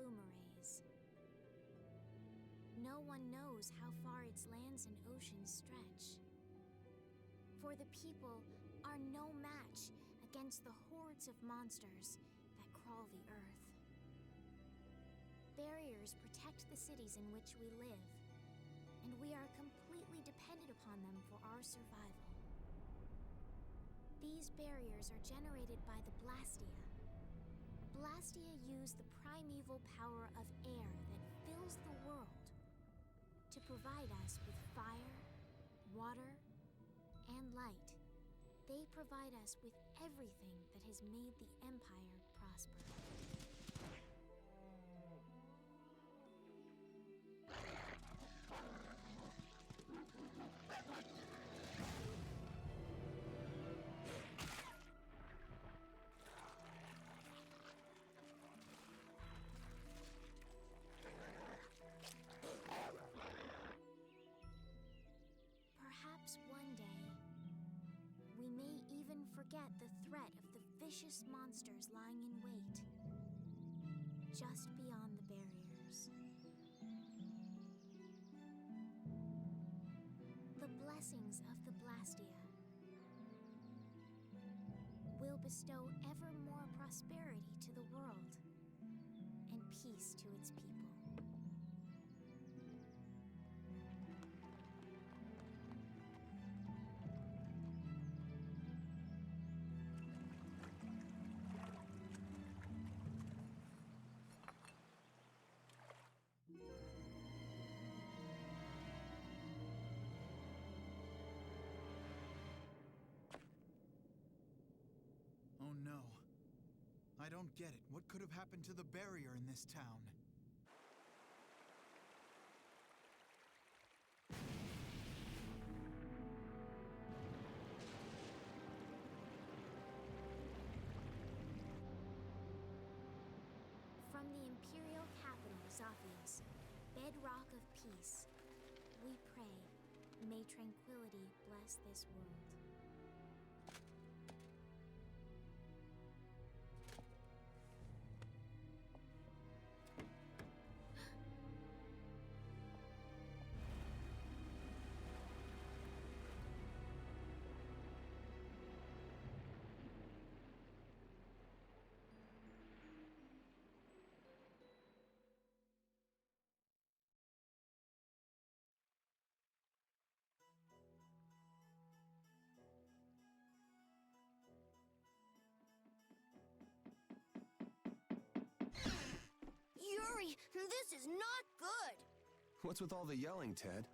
Flumares. No one knows how far its lands and oceans stretch. For the people are no match against the hordes of monsters that crawl the earth. Barriers protect the cities in which we live, and we are completely dependent upon them for our survival. These barriers are generated by the Blastia. Blastia use the primeval power of air that fills the world to provide us with fire, water, and light. They provide us with everything that has made the Empire prosper. Perhaps one day, we may even forget the threat of the vicious monsters lying in wait just beyond the barriers. The blessings of the Blastia will bestow ever more prosperity to the world and peace to its people. Oh no. I don't get it. What could have happened to the barrier in this town? From the imperial capital, Zophius, bedrock of peace, we pray, may tranquility bless this world. Yuri, this is not good! What's with all the yelling, Ted?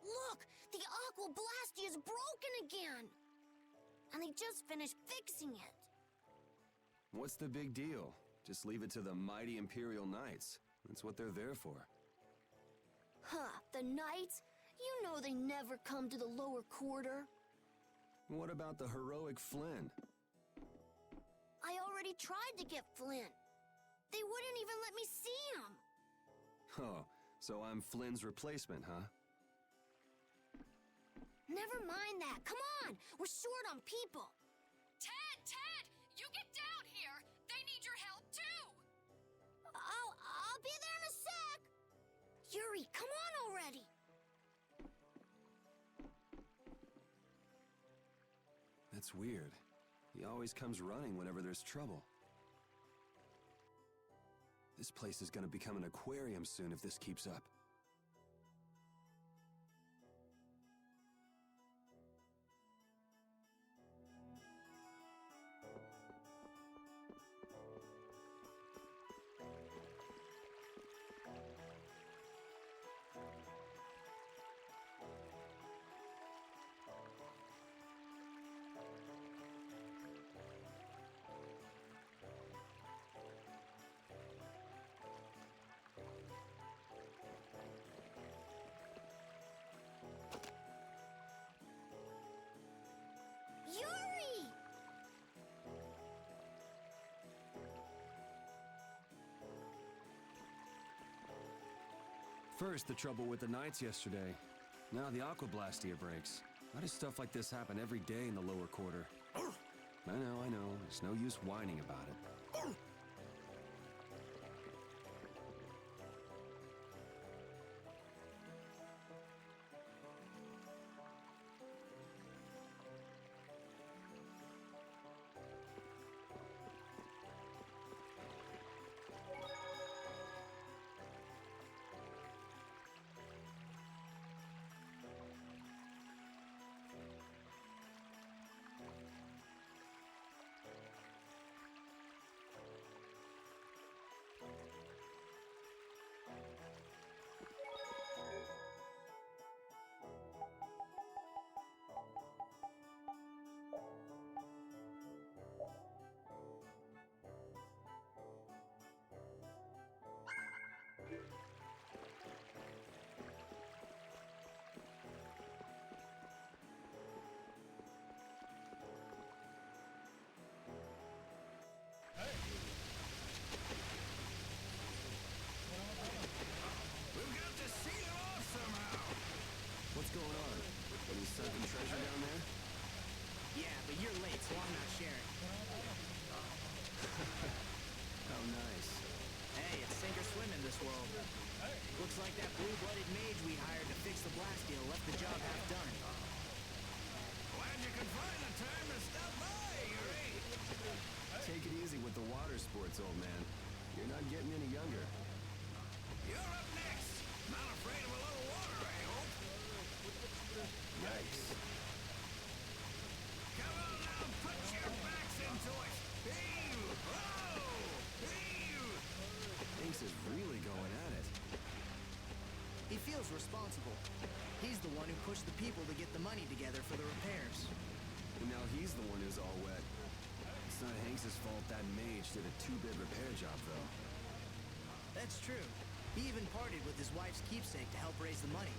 Look! The Aqua Blastia is broken again! And they just finished fixing it. What's the big deal? Just leave it to the mighty Imperial Knights. That's what they're there for. Huh, the Knights? You know they never come to the lower quarter. What about the heroic Flynn? I already tried to get Flynn. They wouldn't even let me see him. Oh, so I'm Flynn's replacement, huh? Never mind that. Come on! We're short on people. Ted! You get down here! They need your help, too! I'll be there in a sec! Yuri, come on already! That's weird. He always comes running whenever there's trouble. This place is gonna become an aquarium soon if this keeps up. Yuri! First, the trouble with the Knights yesterday. Now the Aqua Blastia breaks. Why does stuff like this happen every day in the lower quarter? I know. There's no use whining about it. sports, old man. You're not getting any younger. You're up next. Not afraid of a little water, I hope. Yikes. Come on now, put your backs into it. Heave! Oh! Heave! Hanks is really going at it. He feels responsible. He's the one who pushed the people to get the money together for the repairs. And now he's the one who's all wet. It's not Hanks's fault that mage did a two-bit repair job, though. That's true. He even partied with his wife's keepsake to help raise the money.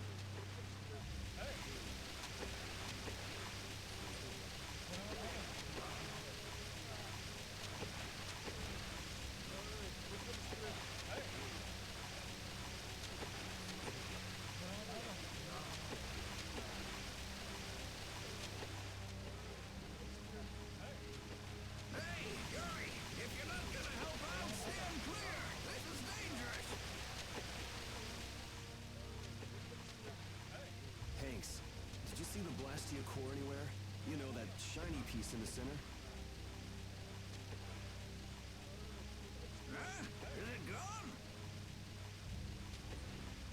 Hey, Yuri! If you're not gonna help out, stand clear! This is dangerous! Hanks, did you see the Blastia core anywhere? You know, that shiny piece in the center? Huh? Is it gone?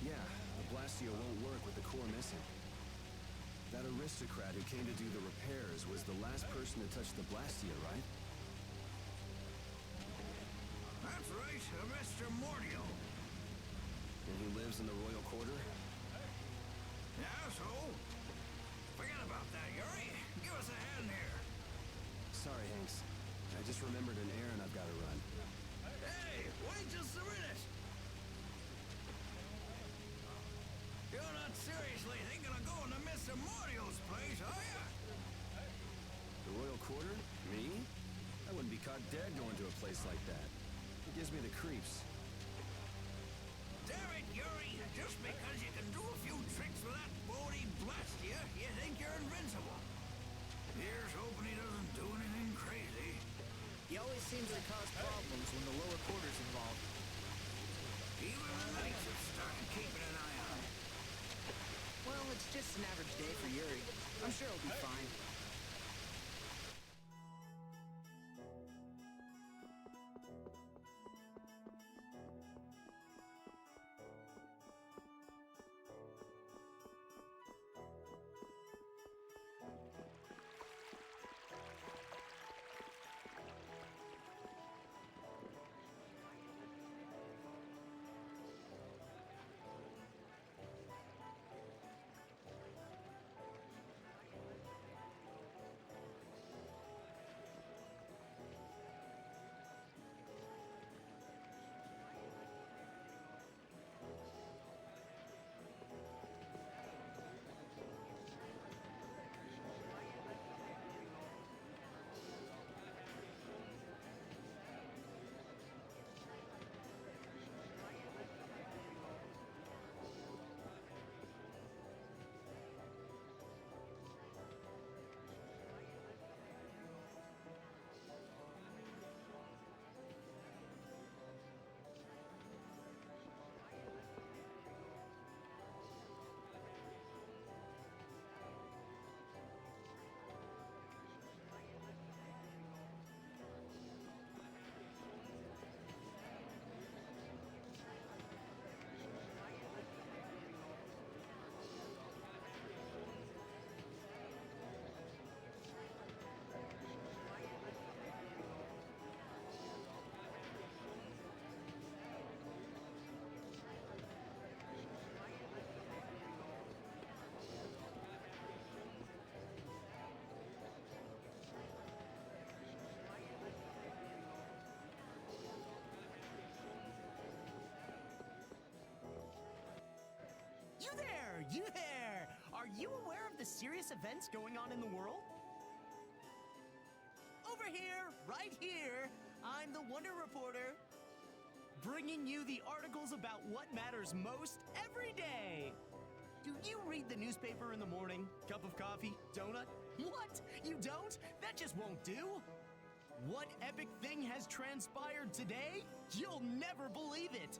Yeah, the Blastia won't work with the core missing. That aristocrat who came to do the repairs was the last person to touch the Blastia, right? That's right, Mr. Mordio. And he lives in the royal quarter? Yeah, so? Forget about that, Yuri. Give us a hand here. Sorry, Hanks. I just remembered an errand I've got to run. Hey, wait just a minute. You're not seriously thinking of going to Mr. Mordio's place, are you? The royal quarter? Me? I wouldn't be caught dead going to a place like that. It gives me the creeps. Damn it, Yuri. Just because you can do a few tricks with that bony Blastia, you think you're invincible. Here's hoping he doesn't do anything crazy. He always seems to cause problems when the lower quarter's involved. Even the knights have started keeping an eye on him. Well, it's just an average day for Yuri. I'm sure he'll be fine. You there! You there! Are you aware of the serious events going on in the world? Over here, right here, I'm the Wonder Reporter, bringing you the articles about what matters most every day. Do you read the newspaper in the morning? Cup of coffee? Donut? What? You don't? That just won't do. What epic thing has transpired today? You'll never believe it.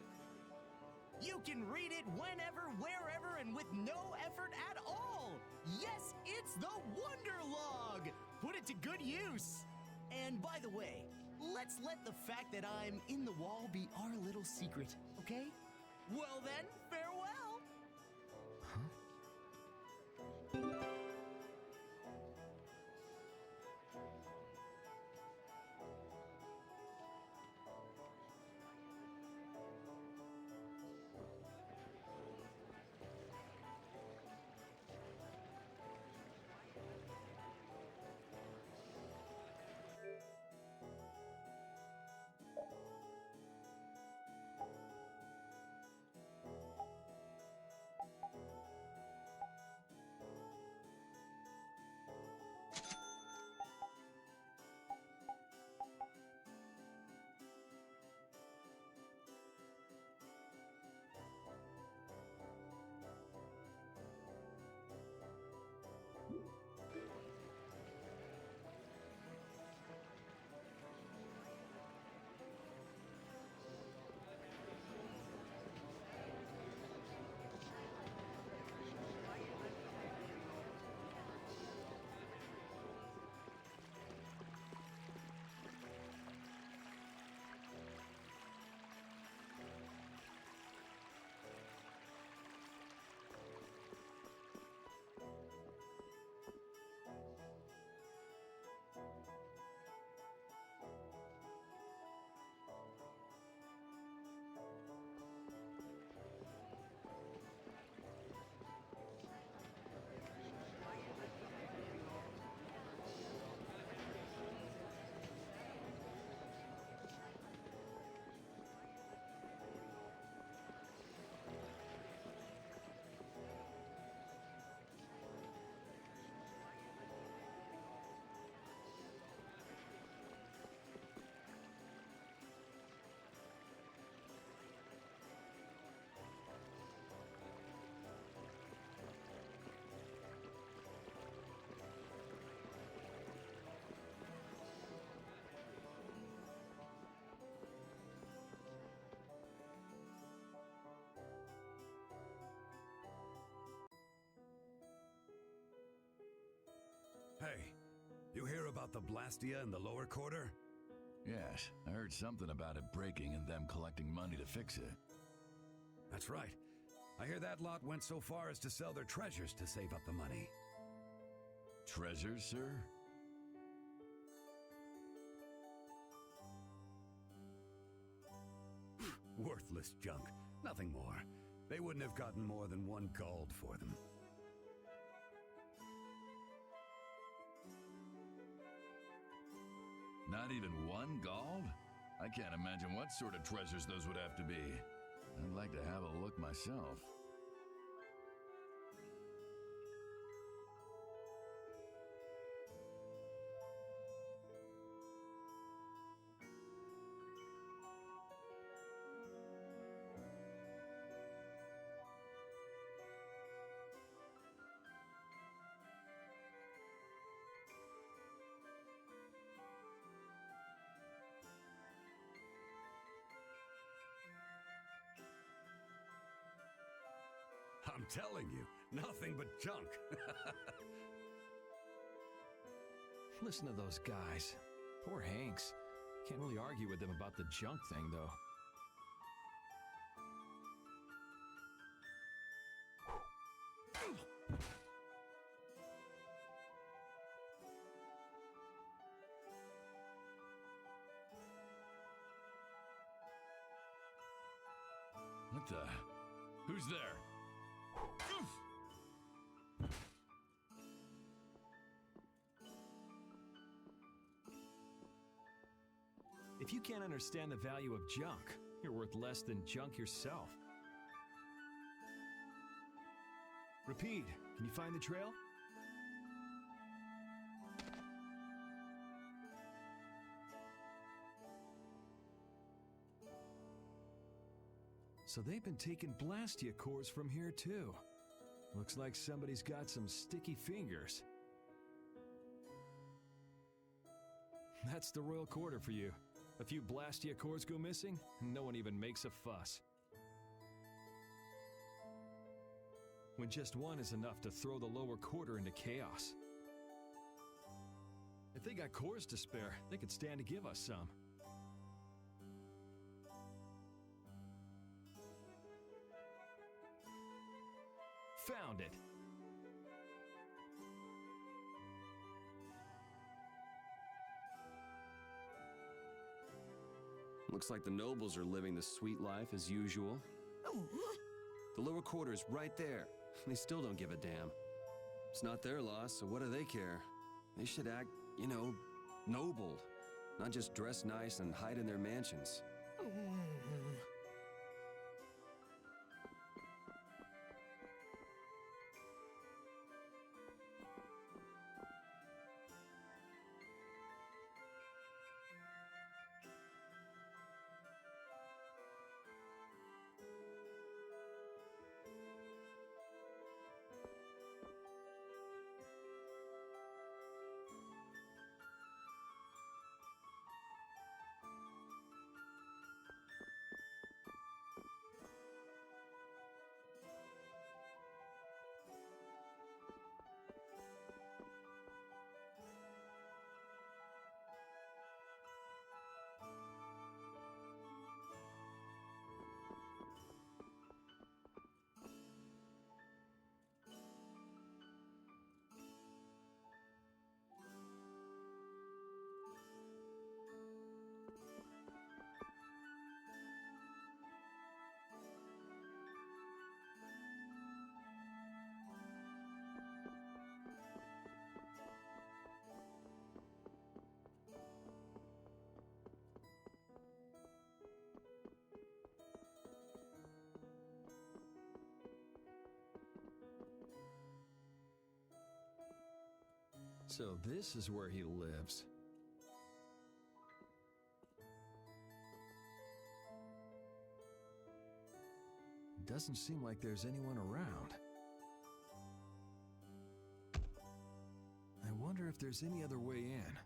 You can read it whenever, wherever, and with no effort at all. Yes, it's the Wonder Log. Put it to good use. And by the way, let's let the fact that I'm in the wall be our little secret, okay? Well then, farewell! Hey, you hear about the Blastia in the lower quarter? Yes, I heard something about it breaking and them collecting money to fix it. That's right. I hear that lot went so far as to sell their treasures to save up the money. Treasures, sir? Worthless junk. Nothing more. They wouldn't have gotten more than 1 gold for them. Not even 1 gold? I can't imagine what sort of treasures those would have to be. I'd like to have a look myself. I'm telling you, nothing but junk. Listen to those guys. Poor Hanks. Can't really argue with them about the junk thing, though. What the? Who's there? If you can't understand the value of junk, you're worth less than junk yourself. Rapide, can you find the trail? So they've been taking Blastia cores from here too. Looks like somebody's got some sticky fingers. That's the royal quarter for you. A few Blastia cores go missing, and no one even makes a fuss. When just one is enough to throw the lower quarter into chaos. If they got cores to spare, they could stand to give us some. found it. Looks like the nobles are living the sweet life as usual. The lower quarter's right there. They still don't give a damn. It's not their loss, so what do they care? They should act, you know, noble. Not just dress nice and hide in their mansions. So this is where he lives. Doesn't seem like there's anyone around. I wonder if there's any other way in.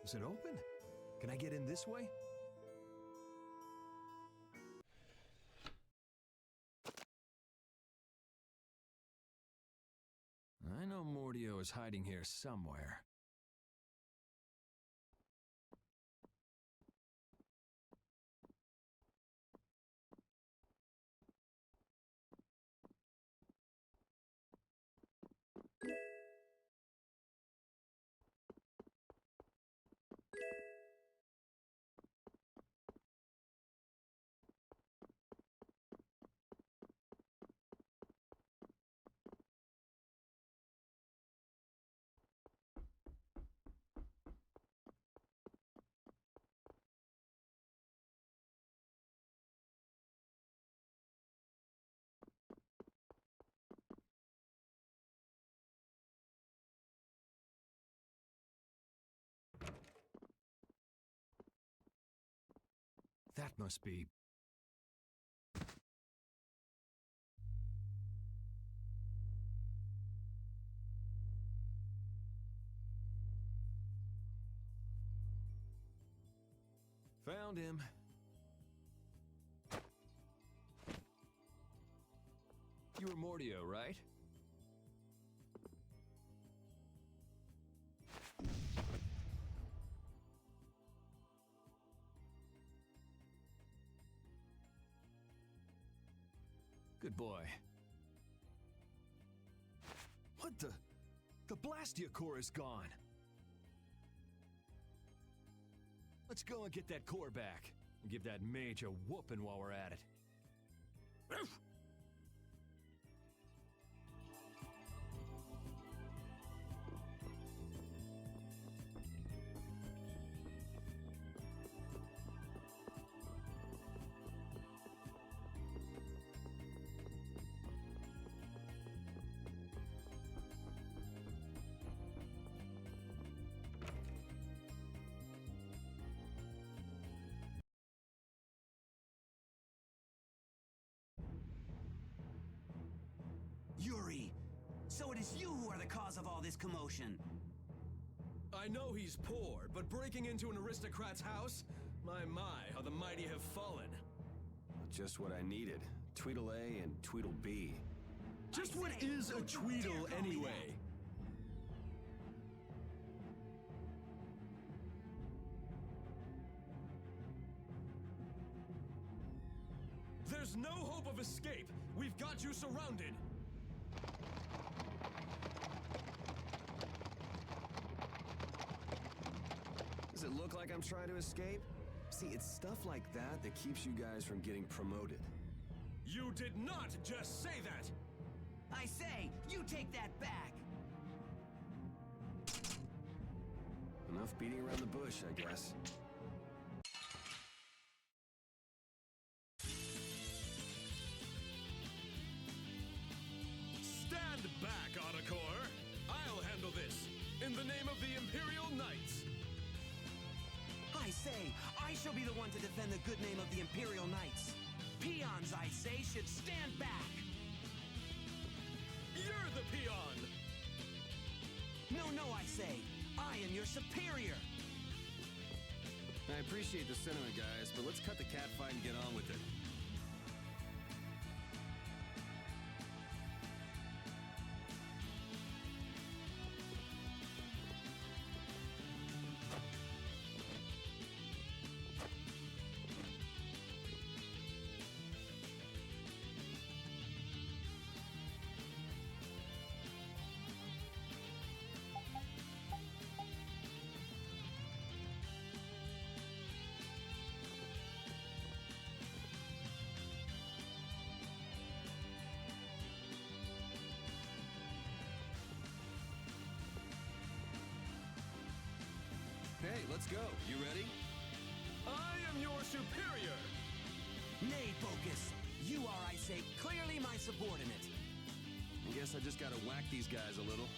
Is it open? Can I get in this way? I know Mordio is hiding here somewhere. That must be... Found him. You were Mordio, right? Good boy. What the? The Blastia core is gone. Let's go and get that core back. And give that mage a whooping while we're at it. Yuri, so it is you who are the cause of all this commotion. I know he's poor, but breaking into an aristocrat's house? My, how the mighty have fallen. Just what I needed. Tweedle A and Tweedle B. Just what is a Tweedle anyway? There's no hope of escape. We've got you surrounded. Does it look like I'm trying to escape? See, it's stuff like that that keeps you guys from getting promoted. You did not just say that! I say, you take that back. Enough beating around the bush, I guess. Stand back, Autocor! I'll handle this, in the name of the Imperial Knights! I say, I shall be the one to defend the good name of the Imperial Knights. Peons, I say, should stand back. You're the peon! No, I say. I am your superior. I appreciate the sentiment, guys, but let's cut the cat fight and get on with it. Hey, let's go. You ready? I am your superior! Nay, Focus. You are, I say, clearly my subordinate. I guess I just gotta whack these guys a little.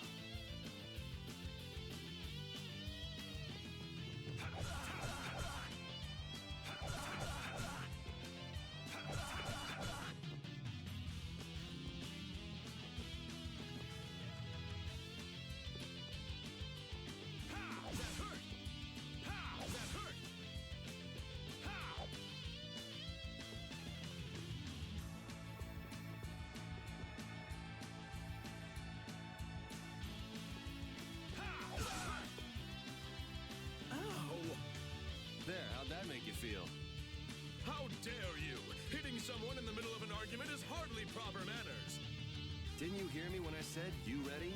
Feel. How dare you! Hitting someone in the middle of an argument is hardly proper manners! Didn't you hear me when I said, you ready?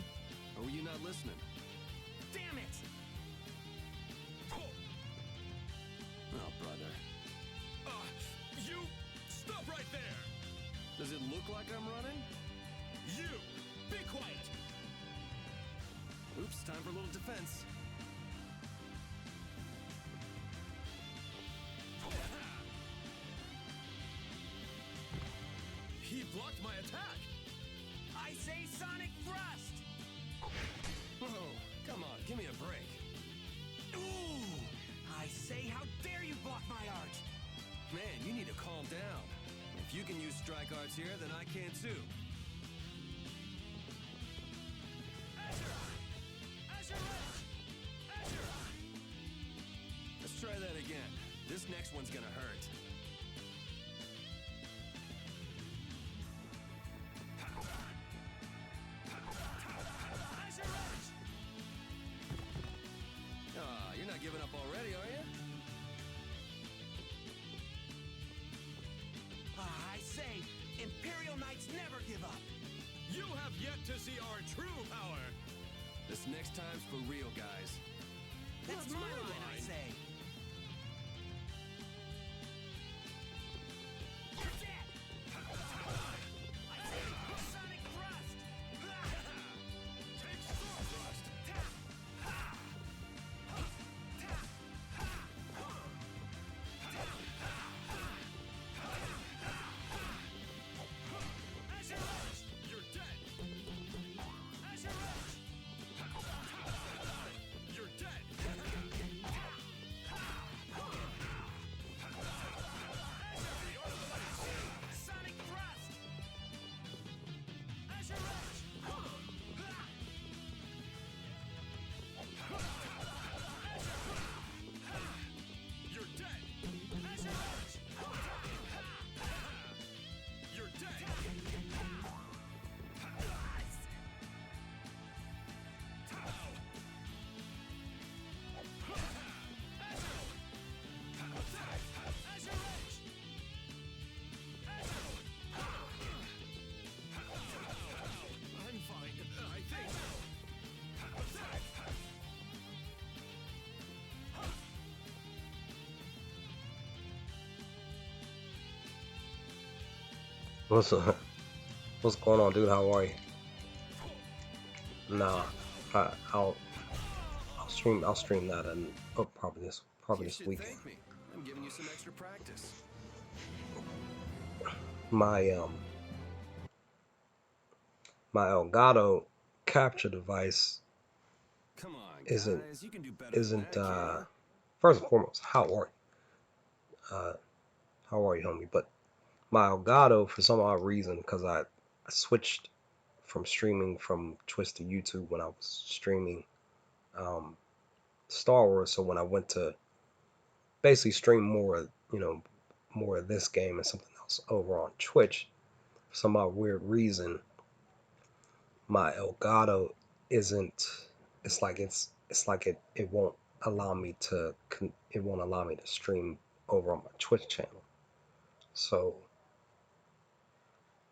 Or were you not listening? Damn it! Oh, brother. You... Stop right there! Does it look like I'm running? You! Be quiet! Oops, time for a little defense. He blocked my attack! I say Sonic Thrust! Whoa, come on, give me a break. Ooh! I say, how dare you block my art! Man, you need to calm down. If you can use strike arts here, then I can too. Let's try that again. This next one's gonna hurt. You're not giving up already, are you? I say, Imperial Knights never give up. You have yet to see our true power. This next time's for real, guys. That's my line, I say. You're dead! I say, Sonic Thrust! Take Sword Thrust! You're dead! You're dead! What's what's going on, dude? How are you? Nah, I'll stream that and probably You this should weekend. thank me. I'm giving you some extra practice. My my Elgato capture device Come on, isn't guys. You can do better than isn't that, can't you? first and foremost, how are you, homie? But my Elgato, for some odd reason, because I switched from streaming from Twitch to YouTube when I was streaming um, Star Wars. So when I went to basically stream more, more of this game and something else over on Twitch, for some odd weird reason, my Elgato isn't. It's like it won't allow me to it won't allow me to stream over on my Twitch channel. So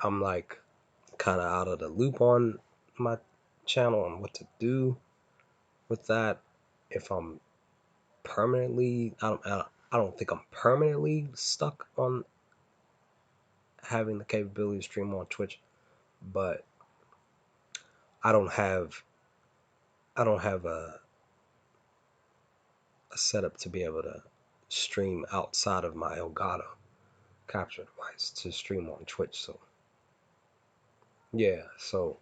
I'm like kind of out of the loop on my channel on what to do with that. If I'm permanently, I don't think I'm permanently stuck on having the capability to stream on Twitch, but I don't have a setup to be able to stream outside of my Elgato capture device to stream on Twitch. So yeah, so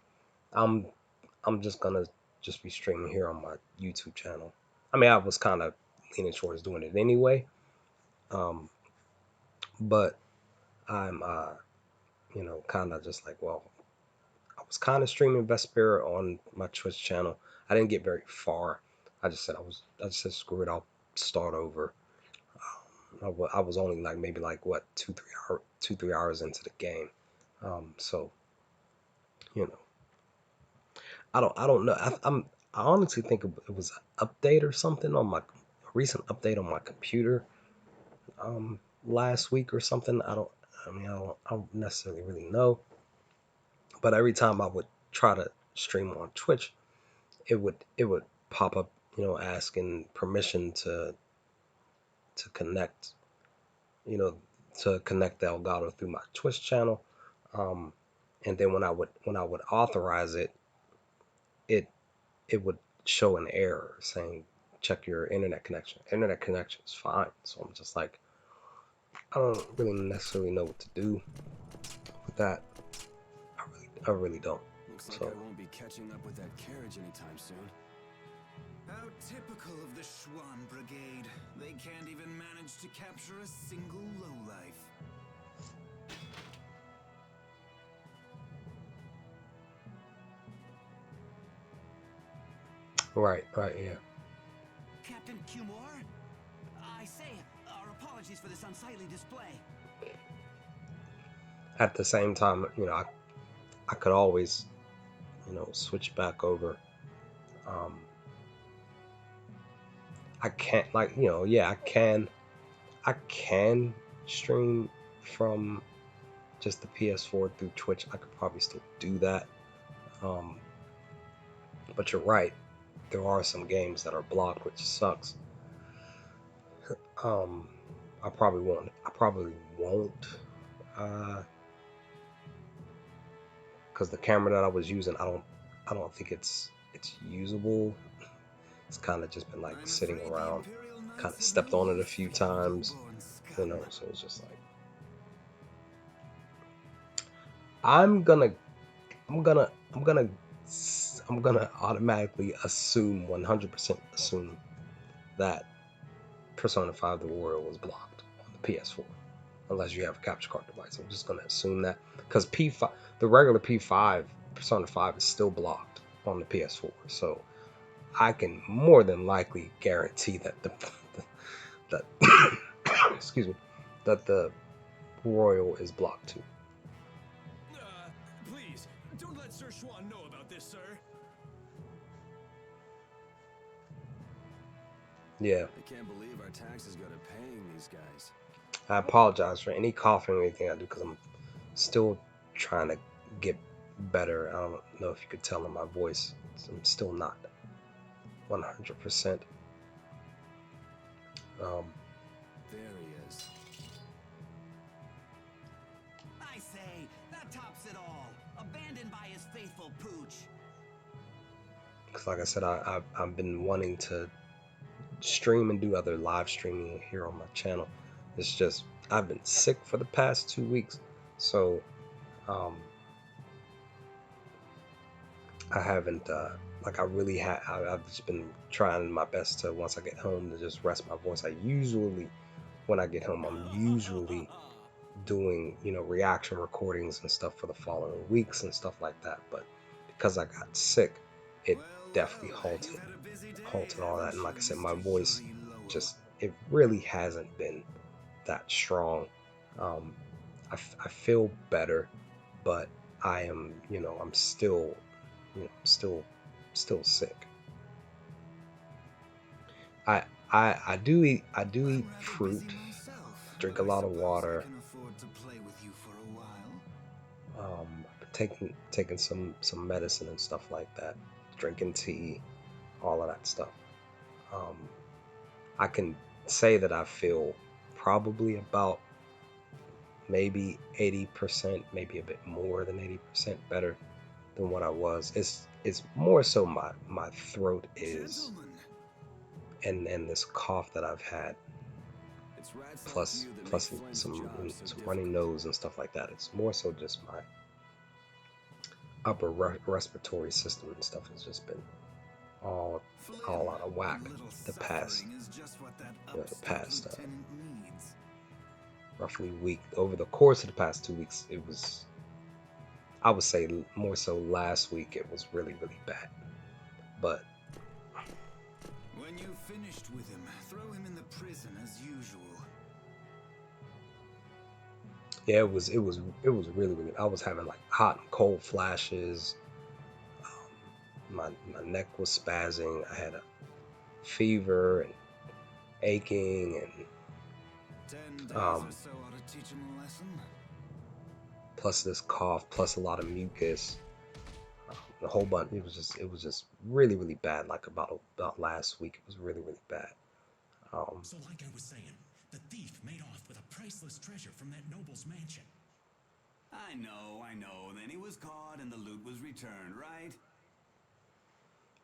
I'm just gonna just be streaming here on my YouTube channel. I mean, I was kind of leaning towards doing it anyway, but I'm kind of just like, well, I was kind of streaming Vesper on my Twitch channel. I didn't get very far. I just said screw it, I'll start over. I was only like maybe like what 2-3 hours into the game. So you know, I don't know. I honestly think it was an update or something on a recent update on my computer last week or something. I don't necessarily really know. But every time I would try to stream on Twitch, it would pop up, asking permission to connect, you know, to connect the Elgato through my Twitch channel. And then when I would authorize it, it it would show an error saying check your internet connection. Internet connection is fine. So I'm just like, I don't really necessarily know what to do with that. I really don't. Looks like So I won't be catching up with that carriage anytime soon. How typical of the Schwann Brigade. They can't even manage to capture a single lowlife. right, yeah. Captain Cumor? I say, our apologies for this unsightly display. At the same time, I could always, switch back over. I can't I can stream from just the PS4 through Twitch. I could probably still do that. But you're right. There are some games that are blocked, which sucks. I probably won't. Because the camera that I was using, I don't think it's usable. It's kind of just been like sitting around. Kind of stepped on it a few times, So it's just like I'm gonna automatically assume 100% assume that Persona 5 The Warrior was blocked on the PS4, unless you have a capture card device. I'm just gonna assume that because P5, the regular P5 Persona 5 is still blocked on the PS4, so I can more than likely guarantee that that excuse me, that the Royal is blocked too. Please, don't let Sir Schwann know about this, sir. Yeah. I can't believe our taxes go to paying these guys. I apologize for any coughing or anything I do because I'm still trying to get better. I don't know if you could tell in my voice. I'm still not 100%. There he is. I say, little pooch. Because like I said, I've been wanting to stream and do other live streaming here on my channel. It's just I've been sick for the past 2 weeks, so I haven't like I really had. I've just been trying my best to, once I get home, to just rest my voice. I usually, when I get home, I'm usually doing, you know, reaction recordings and stuff for the following weeks and stuff like that. But because I got sick, it definitely halted all that. And like I said, my voice just, it really hasn't been that strong. I feel better, but I am, you know, I'm still, you know, still sick. I do eat fruit, drink a lot of water. Taking some medicine and stuff like that, drinking tea, all of that stuff. I can say that I feel probably about maybe 80%, maybe a bit more than 80% better than what I was. It's more so my throat is, and this cough that I've had, plus some running nose and stuff like that. It's more so just my upper respiratory system and stuff has just been all out of whack the past, you know, the past roughly week. Over the course of the past 2 weeks, it was, I would say more so last week, it was really bad. But when you finished with him, throw him in the prison as usual. yeah, it was really, I was having like hot and cold flashes. My neck was spazzing. I had a fever and aching, and 10 days or so ought to teach him a lesson. plus this cough, plus a lot of mucus, a whole bunch. It was just really bad. Like about last week, it was really bad. So like I was saying, the thief made off with a priceless treasure from that noble's mansion. I know. Then he was caught and the loot was returned, right?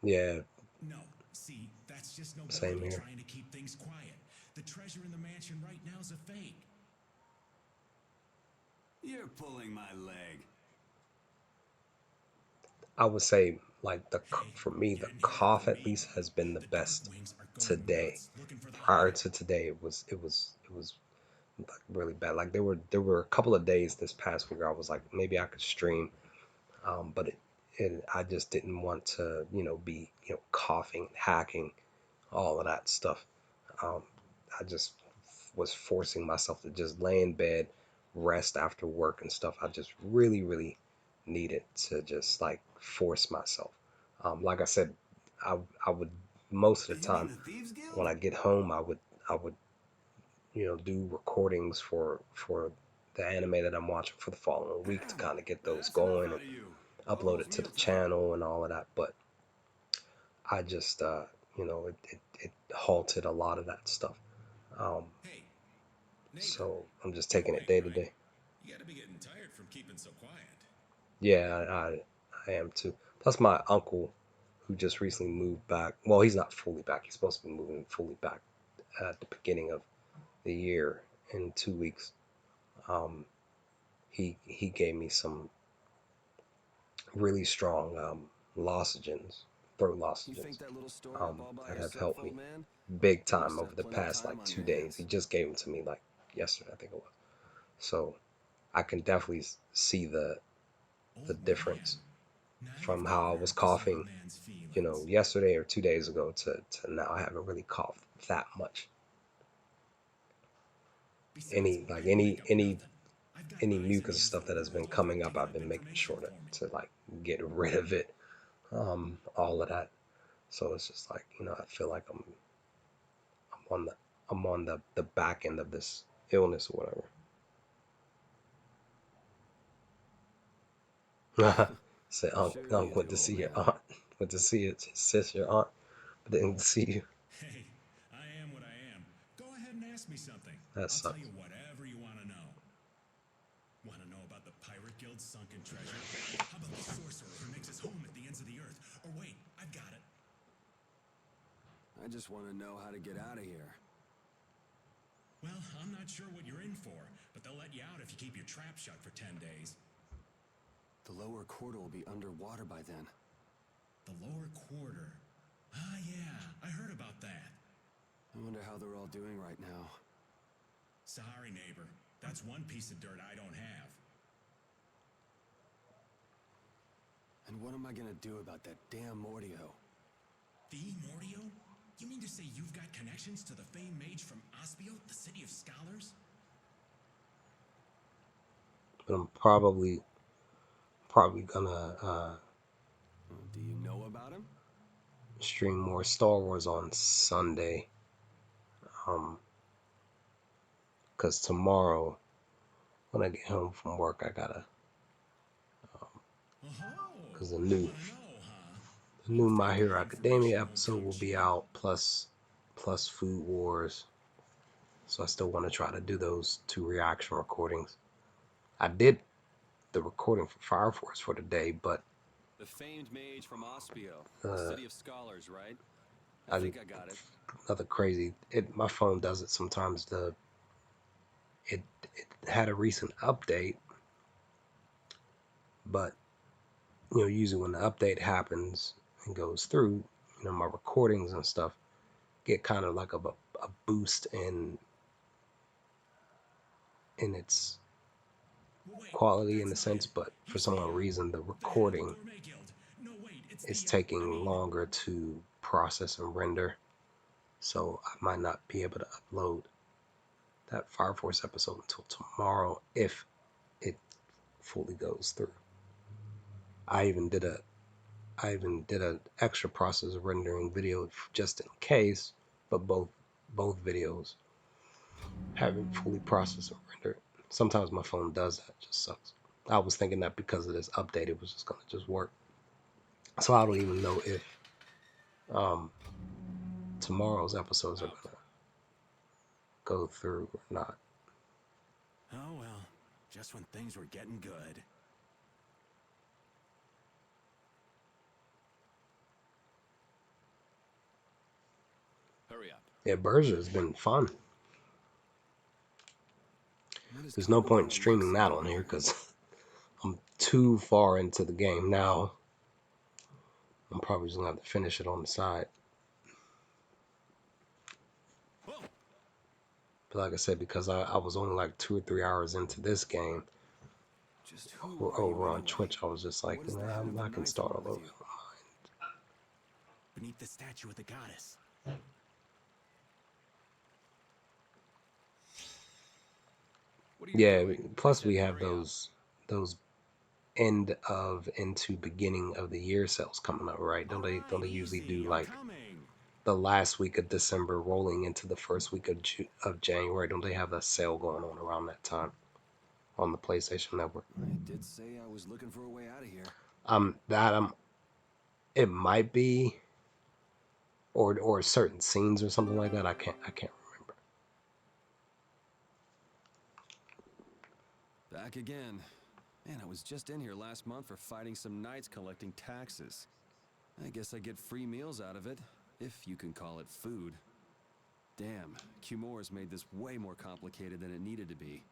Yeah. No, see, that's just Same nobody here. trying to keep things quiet. The treasure in the mansion right now is a fake. You're pulling my leg. I would say, like, for me, the cough at least has been the best today. Prior to today, it was like really bad. Like there were a couple of days this past week where I was like, maybe I could stream, but I just didn't want to, you know, be, you know, coughing, hacking, all of that stuff. I just was forcing myself to just lay in bed, rest after work and stuff. I just really needed to just like force myself. Like I said, I would, most of the time when I get home, I would you know, do recordings for the anime that I'm watching for the following week to kind of get those going and upload it to the channel and all of that. But I just you know, it halted a lot of that stuff. So I'm just taking it day to day. You gotta be getting tired from keeping so quiet. Yeah, I am too. Plus my uncle, who just recently moved back. Well, he's not fully back. He's supposed to be moving fully back at the beginning of the year in 2 weeks. He gave me some really strong lozenges, throat lozenges, that have helped me big time over the past like 2 days. He just gave them to me like yesterday, I think it was. So I can definitely see the difference from how I was coughing, you know, yesterday or 2 days ago to now I haven't really coughed that much. Any mucus stuff that has been coming up, I've been making sure to like get rid of it, all of that. So it's just like, you know, I feel like I'm on the back end of this illness or whatever. Say, Unc went to see your aunt, went to see his sis, your aunt, but didn't see you. Hey, I am what I am. Go ahead and ask me something. That I'll sucks. tell you whatever you want to know. Want to know about the Pirate Guild's sunken treasure? How about the sorcerer who makes his I just want to know how to get out of here. Well, I'm not sure what you're in for, but they'll let you out if you keep your trap shut for 10 days. The lower quarter will be underwater by then. The lower quarter. Ah, yeah, I heard about that. I wonder how they're all doing right now. Sorry, neighbor. That's one piece of dirt I don't have. And what am I gonna do about that damn Mordio? The Mordio? You mean to say you've got connections to the famed mage from Aspio, the city of scholars? But I'm probably gonna Do you know about him? stream more Star Wars on Sunday. Cause tomorrow when I get home from work, I gotta cause the new My Hero Academia episode will be out, plus Food Wars. So I still want to try to do those 2 reaction recordings. I did the recording for Fire Force for today, but The famed mage from Aspio, the city of scholars, right? I think I got it. Another crazy. My phone does it sometimes. It had a recent update, but usually when the update happens and goes through, my recordings and stuff get kind of like a boost in its quality in a sense, but for some reason the recording is taking longer to process and render, so I might not be able to upload that Fire Force episode until tomorrow if it fully goes through. I even did an extra process of rendering video just in case, but both videos haven't fully processed and rendered. Sometimes my phone does that, it just sucks. I was thinking that because of this update it was just gonna just work. So I don't even know if tomorrow's episodes are gonna go through or not. Oh well, just when things were getting good. Hurry up. Yeah, Berger has been fun. There's no point in streaming that on here because I'm too far into the game now. I'm probably just gonna have to finish it on the side. But like I said, because I was only like 2 or 3 hours into this game, over on Twitch, I was just like, I can start all over. Beneath the statue of the goddess. Yeah, plus we have those end of into beginning of the year sales coming up, right? Don't they usually do like the last week of December rolling into the first week of January? Don't they have a sale going on around that time on the PlayStation Network? I did say I was looking for a way out of here. It might be, or certain scenes or something like that. I can't remember. Back again. Man, I was just in here last month for fighting some knights collecting taxes. I guess I get free meals out of it, if you can call it food. Damn, Qumor's made this way more complicated than it needed to be.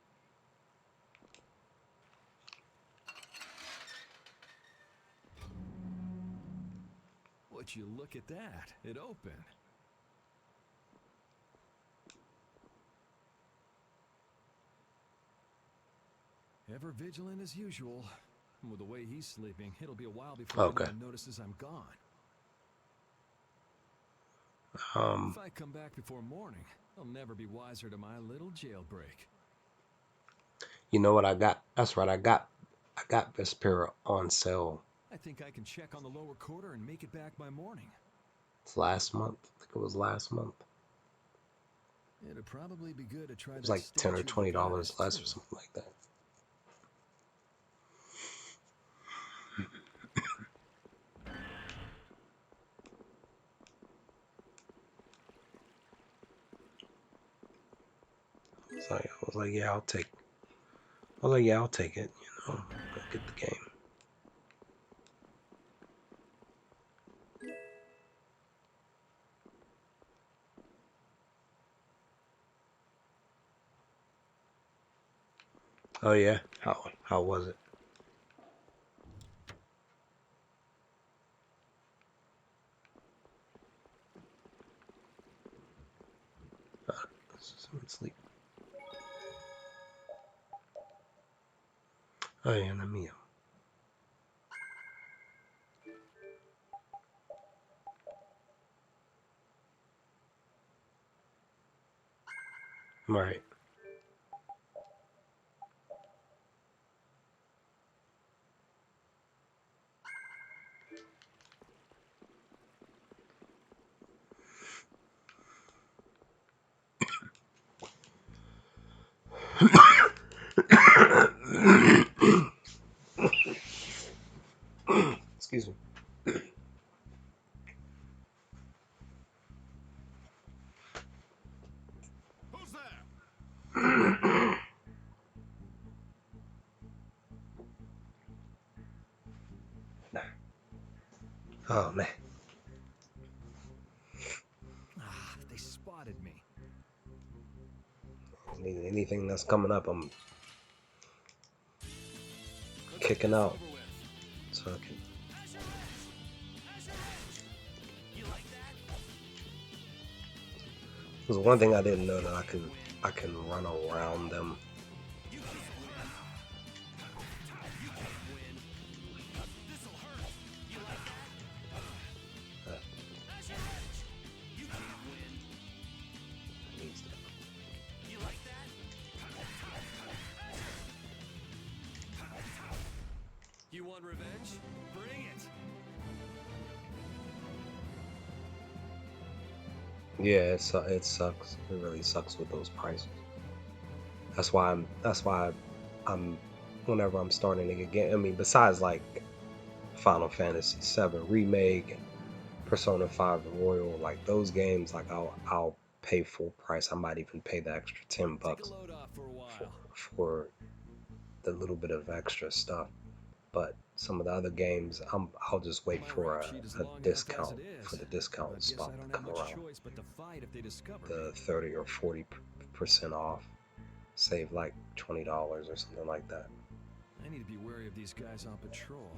Would you look at that? It opened. Ever vigilant as usual. With the way he's sleeping, it'll be a while before anyone notices I'm gone. If I come back before morning, I'll never be wiser to my little jailbreak. You know what I got? That's right, I got Vespera on sale. I think I can check on the lower quarter and make it back by morning. It's last month. I think it was last month. It'd probably be good to try. It was like $10 or $20 less or something like that. I was like, yeah, I'll take it. Go get the game. Oh yeah, how was it? Someone sleep. Ay, Ana mía. Right. Excuse me. Who's there? Oh man. Ah, they spotted me. Anything that's coming up, I'm kicking out so I can. There's one thing I didn't know, that I can run around them. You want revenge? Bring it! Yeah, it sucks. It really sucks with those prices. That's why I'm whenever I'm starting to get, I mean, besides like Final Fantasy VII Remake and Persona 5 Royal, like those games, like I'll pay full price. I might even pay the extra $10 for the little bit of extra stuff. But some of the other games, I'll just wait for a discount, for the discount spot to come around. The 30 or 40% off, save like $20 or something like that. I need to be wary of these guys on patrol.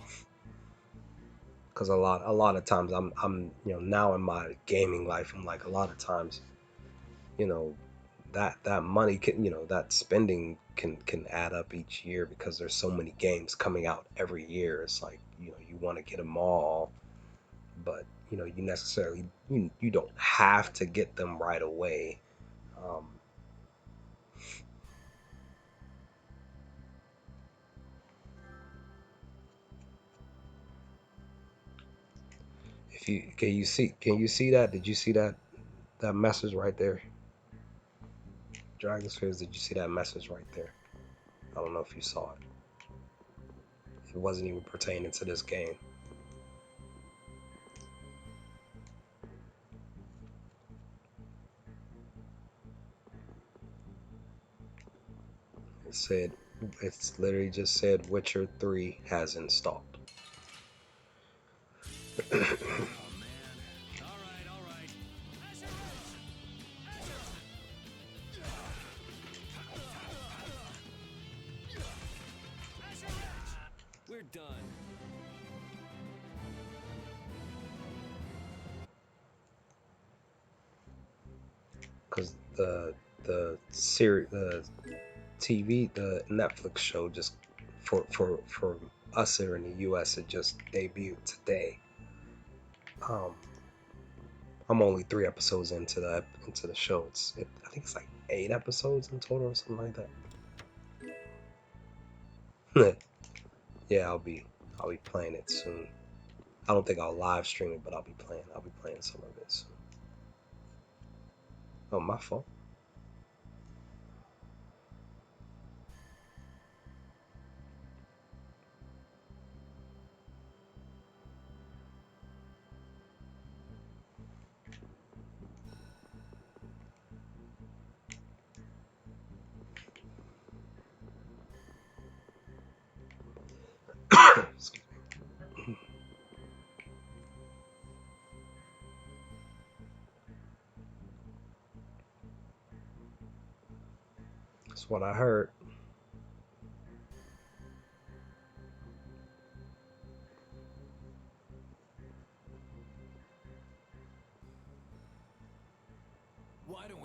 Because a lot of times I'm now in my gaming life, I'm like, a lot of times, that money can, that spending can add up each year, because there's so many games coming out every year. It's like, you want to get them all, but you necessarily, you don't have to get them right away. If you can you see that? Did you see that message right there? Dragon Spheres, did you see that message right there? I don't know if you saw it. It wasn't even pertaining to this game. It's literally just said Witcher 3 has installed. We're done. Because the series, the TV, the Netflix show, just for us here in the U.S., it just debuted today. I'm only 3 episodes into the show. I think it's like 8 episodes in total or something like that. Yeah, I'll be playing it soon. I don't think I'll live stream it, but I'll be playing some of it soon. Oh, my fault. That's what I heard.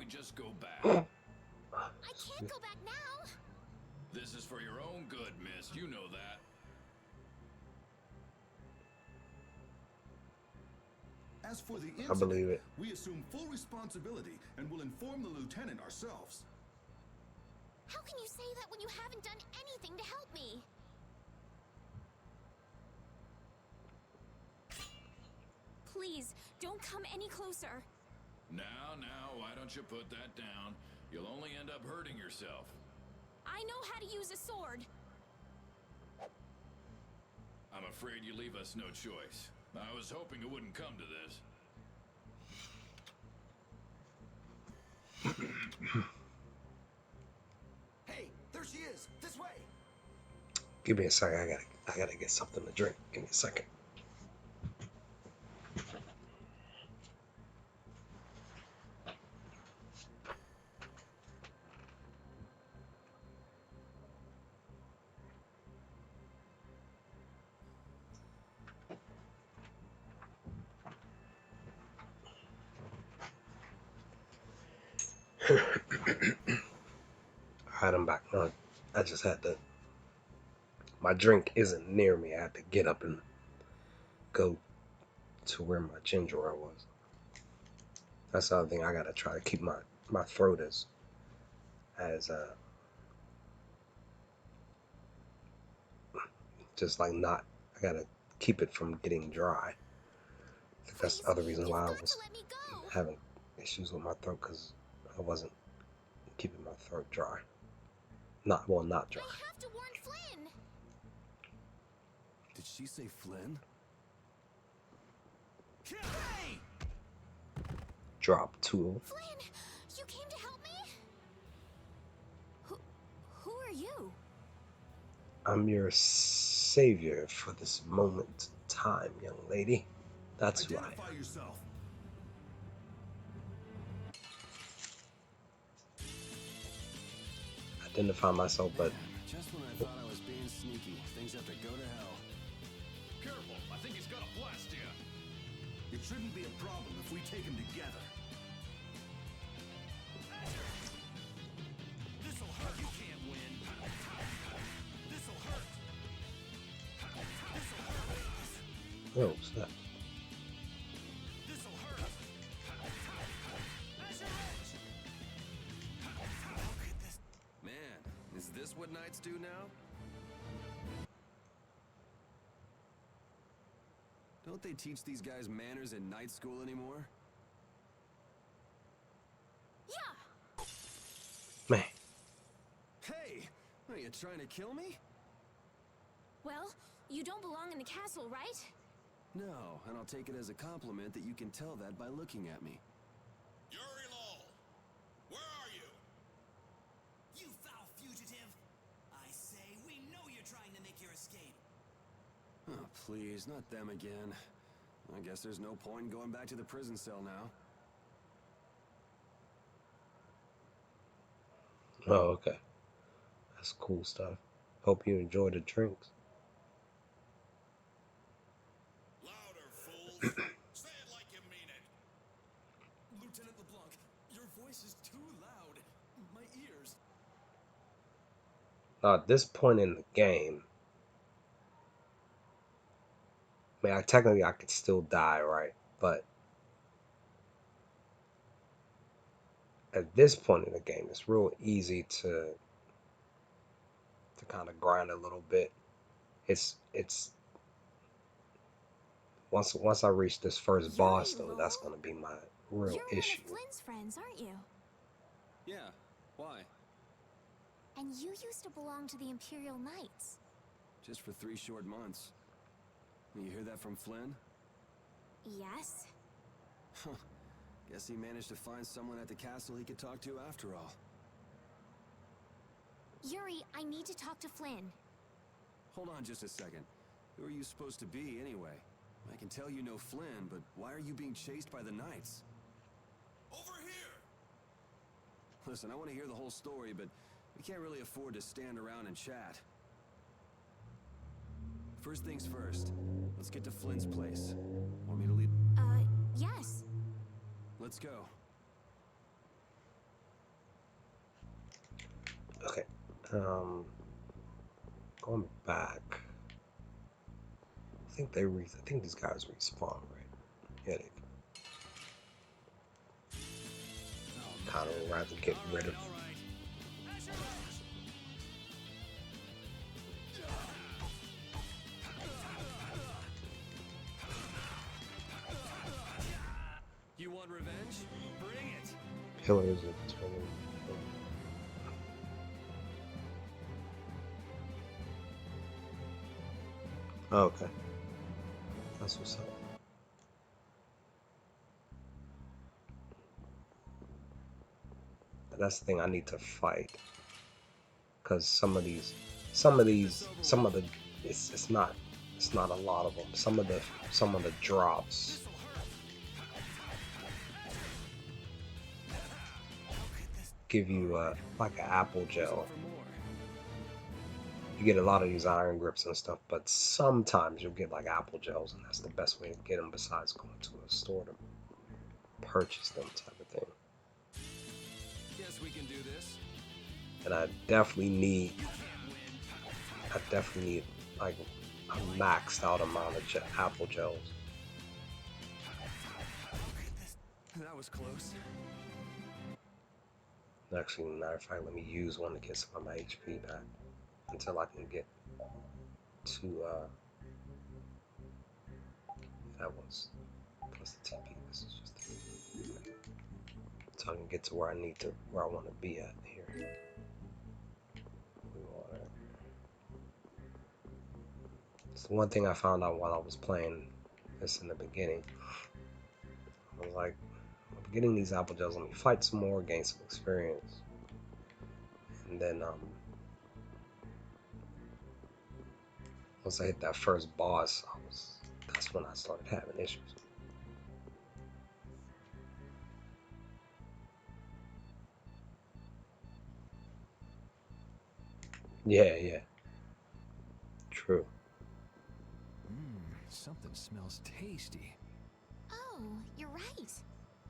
just go back? I can't go back now. This is for your own good, miss. You know that. As for the I believe incident, it. we assume full responsibility and will inform the lieutenant ourselves. How can you say that when you haven't done anything to help me? Please, don't come any closer. Now, why don't you put that down? You'll only end up hurting yourself. I know how to use a sword. I'm afraid you leave us no choice. I was hoping it wouldn't come to this. Hey, there she is. This way. Give me a second. I gotta get something to drink. Give me a second. Alright, I'm back. No, I just had to. My drink isn't near me. I had to get up and go to where my ginger ale was. That's the other thing. I gotta try to keep my throat as just like not. I gotta keep it from getting dry. I think that's the other reason why I was having issues with my throat, because I wasn't keeping my throat dry. Not dry. I have to warn Flynn. Did she say Flynn? Hey! Drop tool. Flynn, you came to help me? Who are you? I'm your savior for this moment in time, young lady. That's who I am. Identify yourself. Identify myself, but Just when I thought I was being sneaky, things have to go to hell. Careful, I think he's got a blast here. It shouldn't be a problem if we take him together. This'll hurt. You can't win. This'll hurt. This'll hurt. oh snap. This'll hurt. That's your edge. Look at this. Man, is this what knights do now? Don't they teach these guys manners in night school anymore? Yeah. Man. Hey! Are you trying to kill me? Well, you don't belong in the castle, right? No, and I'll take it as a compliment that you can tell that by looking at me. Yuri Lowell, where are you? You foul fugitive! I say, we know you're trying to make your escape. Oh, please, not them again. I guess there's no point in going back to the prison cell now. Oh, okay. That's cool stuff. Hope you enjoy the drinks. Louder, fools. Say it like you mean it. Lieutenant LeBlanc, your voice is too loud. My ears. Now, at this point in the game, I mean, technically I could still die, right? But at this point in the game, it's real easy to kind of grind a little bit. It's once I reach this first boss, though, that's gonna be my real issue. You're one of Flynn's friends, aren't you? Yeah, why? And you used to belong to the Imperial Knights. Just for 3 short months. You hear that from Flynn? Yes. Huh. Guess he managed to find someone at the castle he could talk to after all. Yuri, I need to talk to Flynn. Hold on just a second. Who are you supposed to be, anyway? I can tell you know Flynn, but why are you being chased by the Knights? Over here! Listen, I want to hear the whole story, but we can't really afford to stand around and chat. First things first, let's get to Flynn's place. Want me to lead? Yes. Let's go. Okay. Going back. I think these guys respawn, right? Yeah, they kind of rather get rid of. You want revenge? Bring it. Pillars of turning. Oh, okay. That's what's up. But that's the thing I need to fight. Because some of the, it's not a lot of them. Some of the drops. Give you like an apple gel. You get a lot of these iron grips and stuff, but sometimes you'll get like apple gels, and that's the best way to get them besides going to a store to purchase them type of thing. Yes, we can do this. And I definitely need like a maxed out amount of apple gels. That was close. Actually, matter of fact, let me use one to get some of my HP back until I can get to that was plus the TP. This is just so I can get to where I want to be at here. So one thing I found out while I was playing this in the beginning, I was like, I'm getting these apple gels. Let me fight some more, gain some experience, and then once I hit that first boss, that's when I started having issues. Yeah. True. Something smells tasty. Oh, you're right.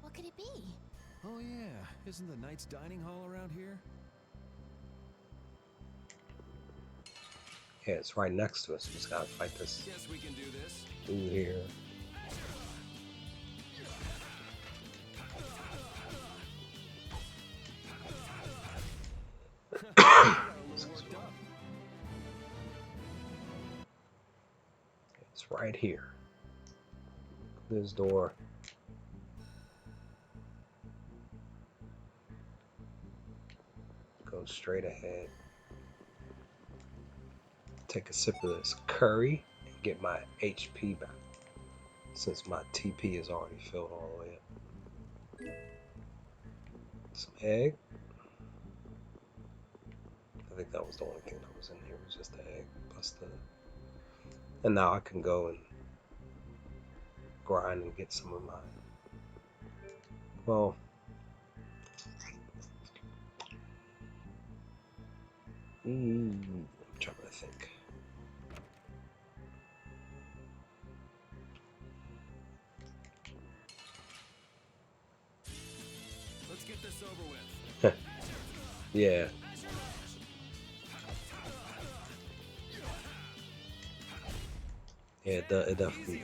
What could it be? Oh yeah, isn't the Knight's dining hall around here? Yeah, it's right next to us. We just gotta fight this. Yes, we can do this. Dude here. It's right here. This door. Go straight ahead. Take a sip of this curry and get my HP back, since my TP is already filled all the way up. Some egg. I think that was the only thing that was in here, was just the egg plus the. And now I can go and grind and get some of my. Well. I'm trying to think. Let's get this over with. Yeah. Yeah, it definitely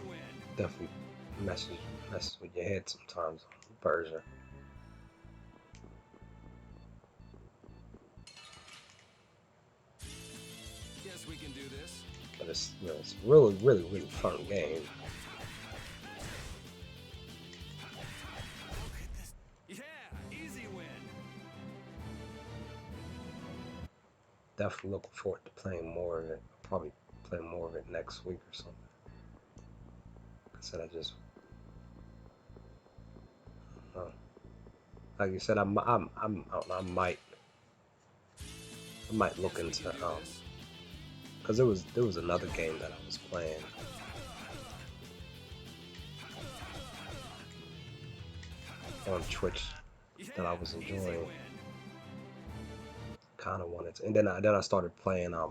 messes with your head sometimes on Persia. Yes, we can do this. But it's it's a really fun game. Yeah, easy win. Definitely looking forward to playing more of it. I'll probably play more of it next week or something. Like I said, like you said, I might look into because there was another game that I was playing. On Twitch that I was enjoying. Kind of wanted to, and then I started playing. I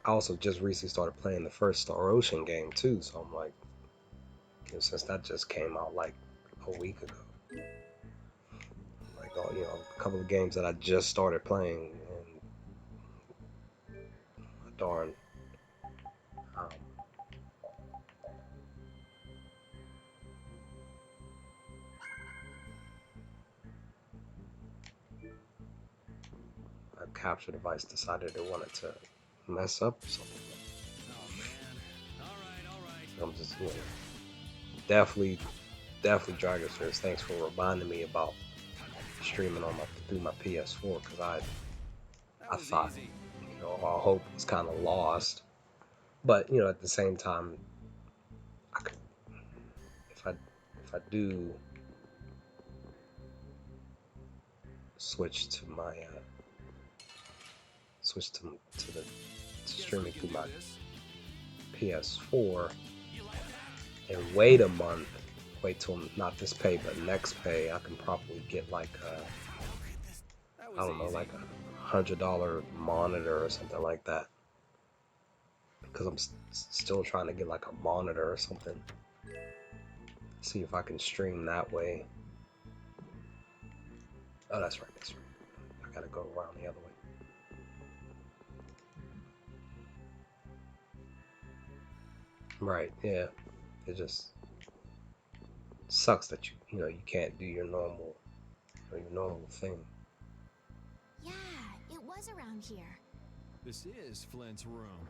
also just recently started playing the first Star Ocean game too. So I'm like, since that just came out like a week ago, I'm like, oh, you know, a couple of games that I just started playing, and darn, um, a capture device decided it wanted to mess up or something. So I'm just, you know, definitely Dragon's Fist. Thanks for reminding me about streaming on through my PS4, because I thought, you know, all hope was kind of lost. But you know, at the same time, I could, if I do switch to my to streaming through my PS4 and wait a month, wait till not this pay but next pay, I can probably get like I don't know, like $100 monitor or something like that, because I'm still trying to get like a monitor or something. See if I can stream that way. Oh, that's right. I gotta go around the other way. Right, yeah. It just sucks that you know you can't do your normal thing. Yeah, it was around here. This is Flint's room.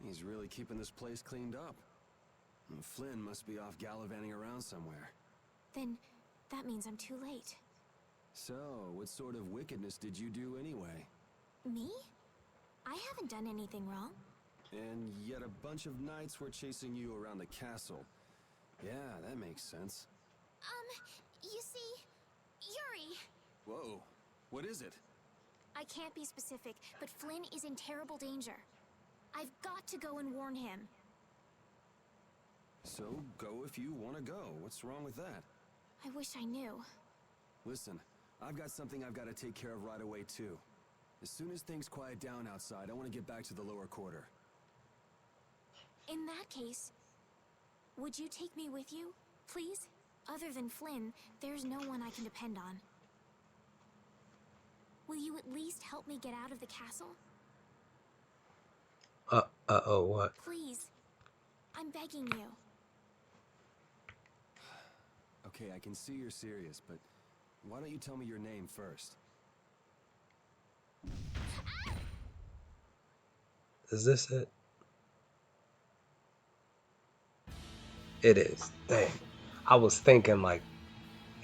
He's really keeping this place cleaned up. And Flynn must be off gallivanting around somewhere. Then that means I'm too late. So, what sort of wickedness did you do anyway? Me? I haven't done anything wrong. And yet a bunch of knights were chasing you around the castle. Yeah, that makes sense. You see, Yuri... Whoa, what is it? I can't be specific, but Flynn is in terrible danger. I've got to go and warn him. So, go if you want to go. What's wrong with that? I wish I knew. Listen, I've got something I've got to take care of right away, too. As soon as things quiet down outside, I want to get back to the lower quarter. In that case, would you take me with you, please? Other than Flynn, there's no one I can depend on. Will you at least help me get out of the castle? Oh, what? Please. I'm begging you. Okay, I can see you're serious, but why don't you tell me your name first? Is this it? It is. Dang. I was thinking, like,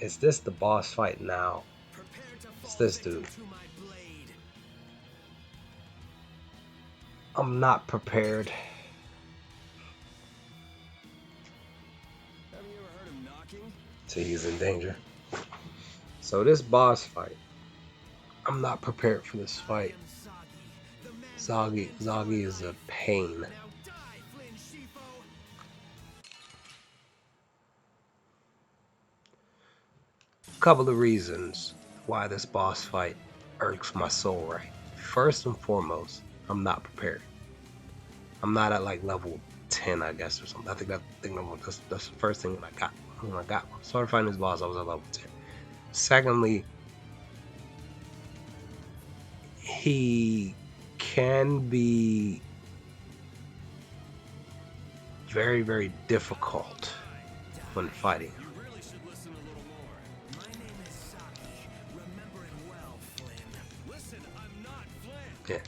is this the boss fight now? It's this dude. I'm not prepared. Have you ever heard him knocking? So he's in danger. So this boss fight, I'm not prepared for this fight. Zoggy is a pain. Couple of reasons why this boss fight irks my soul right. First and foremost, I'm not prepared. I'm not at like level 10, I guess, or something. I think that's the first thing I got. When I started fighting this boss, I was at level 10. Secondly, he can be very, very difficult when fighting. Yeah.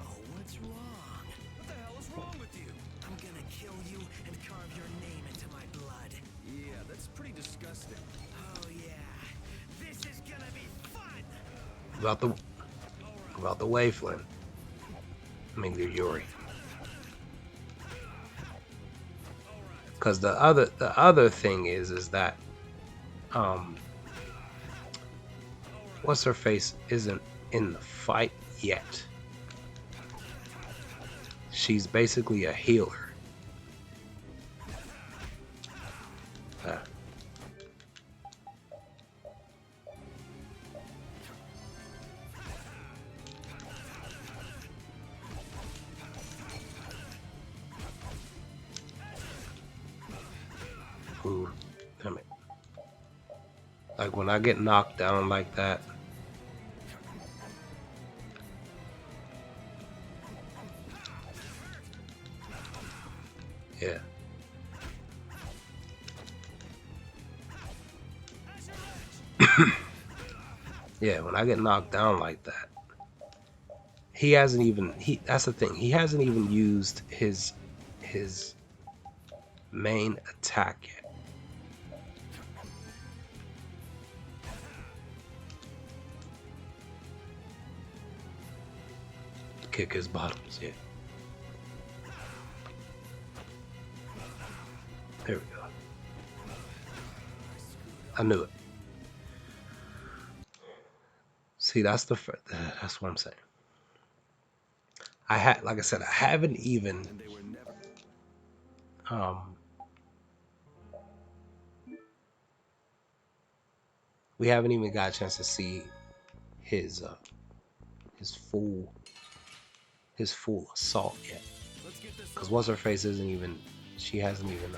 Oh, what's wrong? What the hell is wrong with you? I'm gonna kill you and carve your name into my blood. Yeah, that's pretty disgusting. Oh yeah, this is gonna be fun. About the way, Flynn. I mean, you're Yuri. Because the other thing is that what's her face isn't in the fight yet. She's basically a healer. move. Damn it. Like when I get knocked down like that. Yeah. Yeah, when I get knocked down like that. He hasn't even that's the thing. He hasn't even used his main attack yet. Kick his bottoms, yeah. There we go. I knew it. See, that's what I'm saying. Like I said, I haven't even we haven't even got a chance to see his full assault yet. Because what's her face isn't even, she hasn't even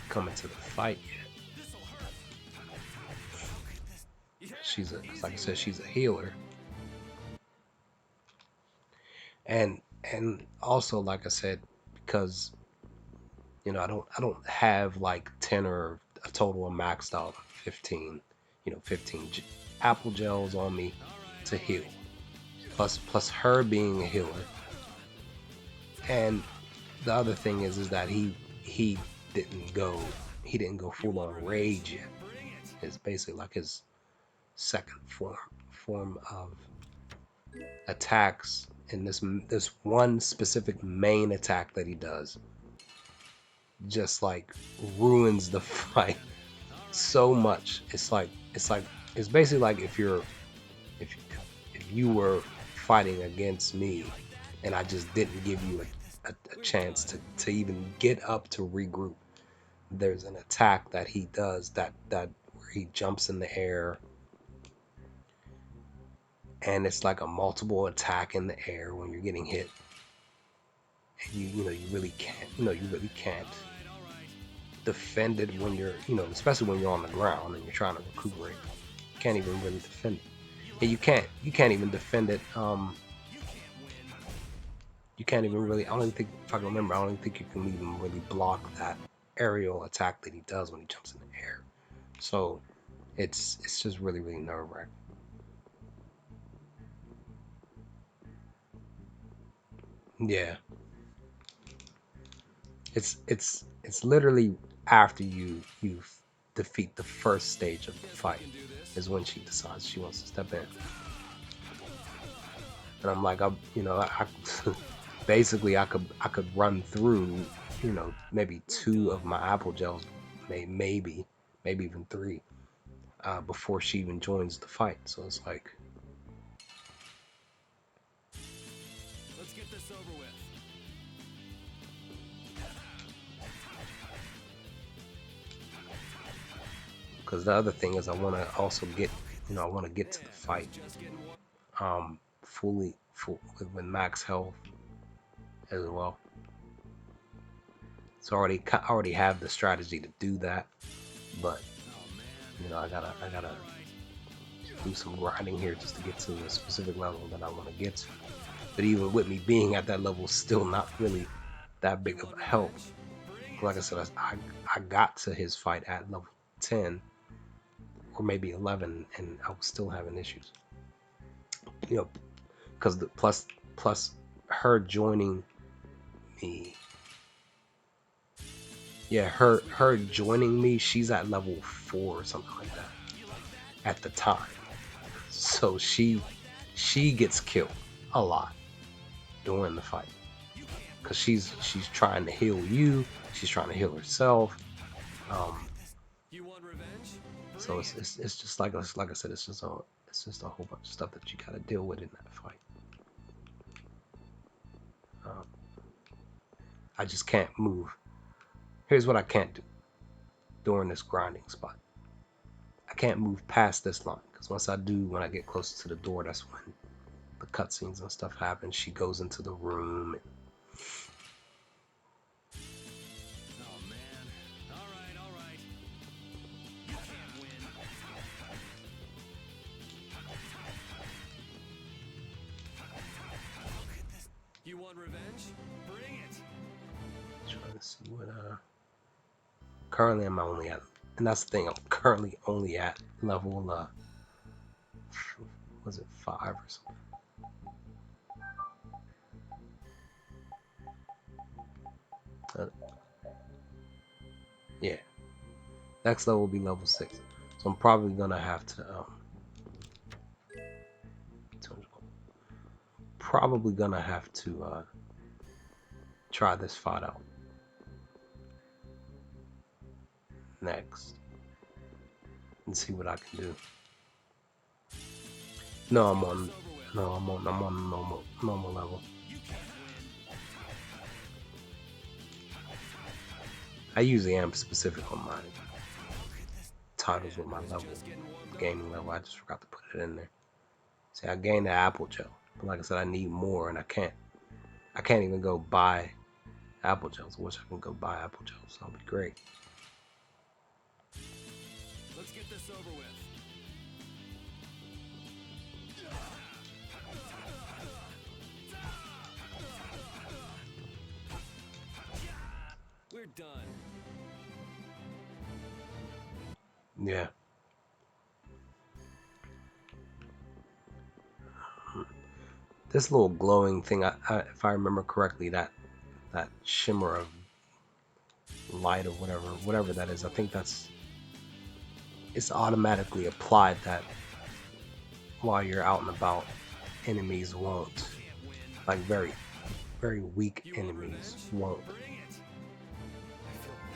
come into the fight yet. She's like I said, she's a healer. And also, like I said, because you know, I don't have like 10 or a total of maxed out 15, 15 apple gels on me to heal. Plus her being a healer. And the other thing is that he didn't go full on rage yet. It's basically like his second form of attacks, and this one specific main attack that he does just like ruins the fight so much. It's basically like if you were fighting against me and I just didn't give you a chance to even get up to regroup. There's an attack that he does that where he jumps in the air, and it's like a multiple attack in the air when you're getting hit. And you really can't defend it when you're, especially when you're on the ground and you're trying to recuperate. You can't even really defend it. And you can't even defend it. You can't even really, I don't even think, if I can remember, I don't even think you can even really block that aerial attack that he does when he jumps in the air. So it's just really, really nerve-wracking. Yeah. It's literally after you defeat the first stage of the fight is when she decides she wants to step in. And I'm like, I basically I could run through, maybe 2 of my apple gels, maybe even 3, before she even joins the fight. So it's like, let's get this over with. Because the other thing is I want to also get, I want to get to the fight fully with max health as well. So I already have the strategy to do that, but I gotta do some grinding here just to get to a specific level that I want to get to. But even with me being at that level, still not really that big of a help. Like I said, I got to his fight at level 10 or maybe 11, and I was still having issues. Because the plus her joining me. Yeah, her joining me, she's at level 4 or something like that at the time. So she gets killed a lot during the fight because she's trying to heal you, she's trying to heal herself. So it's just like I said, it's just a whole bunch of stuff that you gotta deal with in that fight. I just can't move. Here's what I can't do during this grinding spot. I can't move past this line because once I do, when I get closer to the door, that's when the cutscenes and stuff happen. She goes into the room. want revenge? Bring it. Trying to see what currently I'm only at, and that's the thing, I'm currently only at level was it 5 or something? Yeah, next level will be level 6, so I'm probably gonna have to try this fight out next and see what I can do. No, I'm on normal level. I usually am specific on my titles with my level, gaming level. I just forgot to put it in there. See, I gained the apple gel, but like I said, I need more, and I can't even go buy apple gels. I wish I can go buy apple gels. That'll be great. Let's get this over with. We're done. Yeah. This little glowing thing, if I remember correctly, that shimmer of light or whatever that is, I think it's automatically applied that while you're out and about, enemies won't, like very weak enemies won't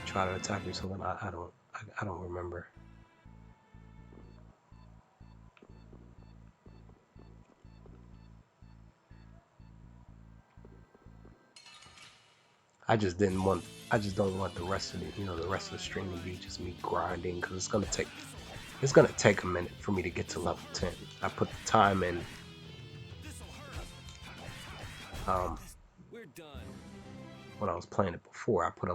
try to attack you. So then I don't remember. I just don't want the rest of the stream to be just me grinding, because it's gonna take a minute for me to get to level 10. I put the time in. When I was playing it before, I put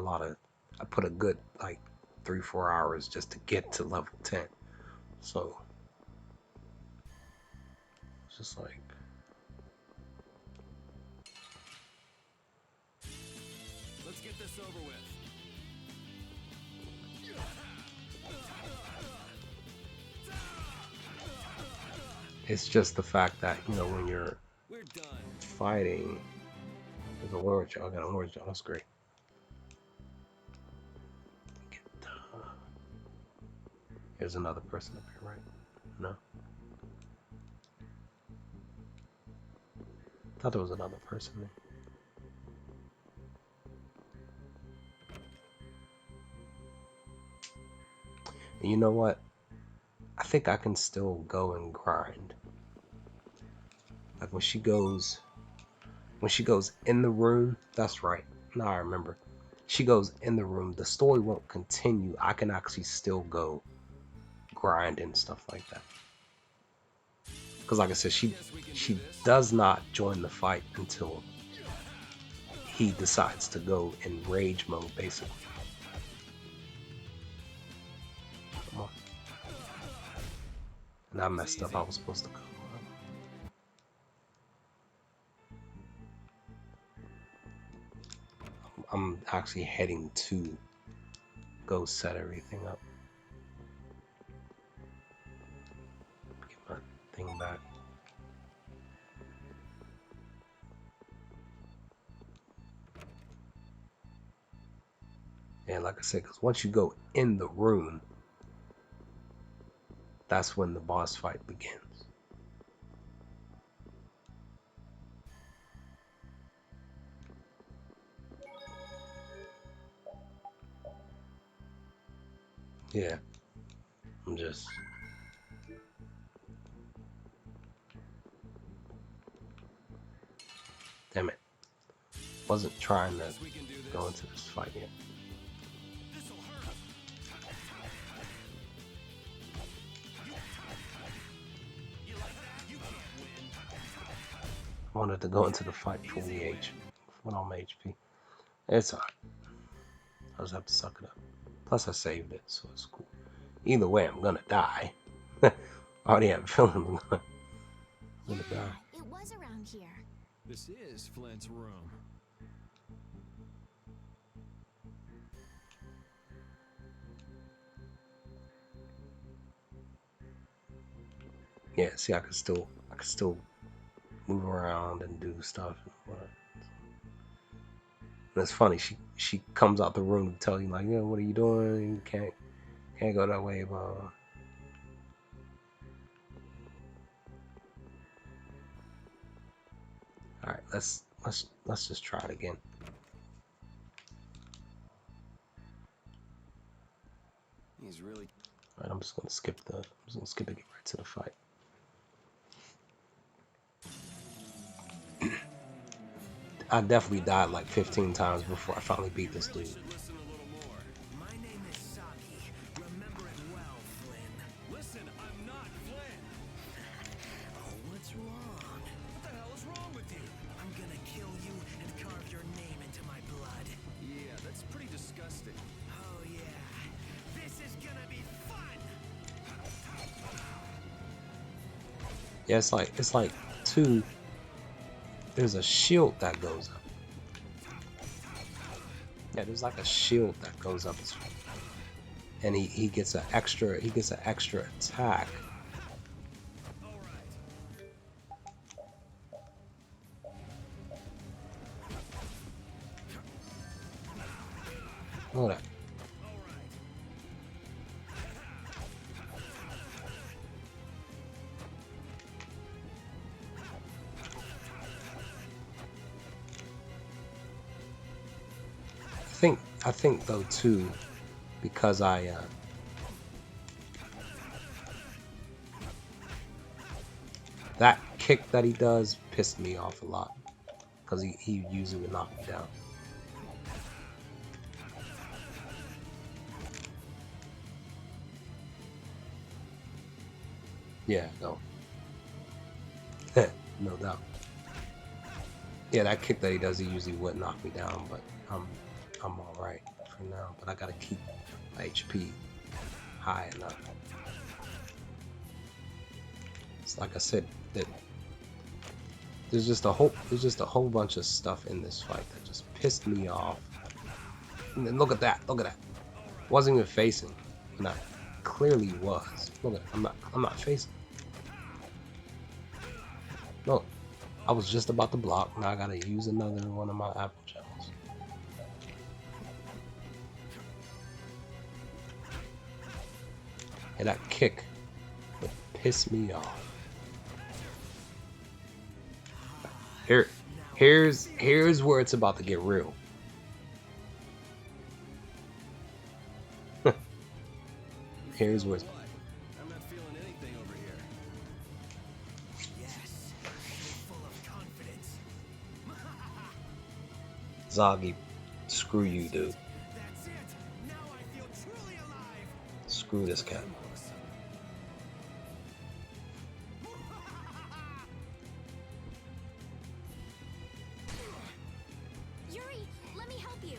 a good like 3-4 hours just to get to level 10. So it's just like, Let's get this over with. it's just the fact that, when you're fighting, there's an orange. I got an orange. That's great. Here's another person up here, right? No. I thought there was another person there. And you know what? I think I can still go and grind. Like when she goes in the room, that's right. Now I remember. She goes in the room, the story won't continue. I can actually still go grind and stuff like that. Because like I said, she does not join the fight until he decides to go in rage mode, basically. Come on. And I messed up. I was supposed to go. I'm actually heading to go set everything up. Get my thing back. And like I said, because once you go in the room, that's when the boss fight begins. Yeah, I'm just... Damn it. Wasn't trying to go into this fight yet. I wanted to go into the fight fully when I'm HP. It's alright. I just have to suck it up. Plus I saved it, so it's cool. Either way, I'm gonna die. I already have a feeling I'm gonna die. It was around here. This is Flint's room. Yeah, see, I could still move around and do stuff. And it's funny, she comes out the room to tell you like, yeah, what are you doing? You can't go that way, blah, blah. All right, let's just try it again. He's really. All right, I'm just gonna skip it, get right to the fight. I definitely died like 15 times before I finally beat this dude. My name is Saki. Remember it well, Flynn. Listen, I'm not Flynn. Oh, what's wrong? What the hell is wrong with you? I'm gonna kill you and carve your name into my blood. Yeah, that's pretty disgusting. Oh yeah, this is gonna be fun. Yeah, it's like two. There's a shield that goes up. Yeah, there's like a shield that goes up, and he gets an extra attack. Look at that. I think though too, because that kick that he does pissed me off a lot, because he usually would knock me down. Yeah, no. No doubt. Yeah, that kick that he does, he usually would knock me down, but I'm alright for now. But I gotta keep my HP high enough. It's like I said, that there's just a whole bunch of stuff in this fight that just pissed me off. And then look at that, wasn't even facing, and I clearly was. Look at it, I'm not facing. Look, I was just about to block. Now I gotta use another one of my apple gels. And that kick would piss me off. Here's where it's about to get real. Here's where it's. I'm not feeling anything over here. Yes, full of confidence. Zoggy, screw you, dude. That's it. Now I feel truly alive. Screw this cat. Yuri, let me help you.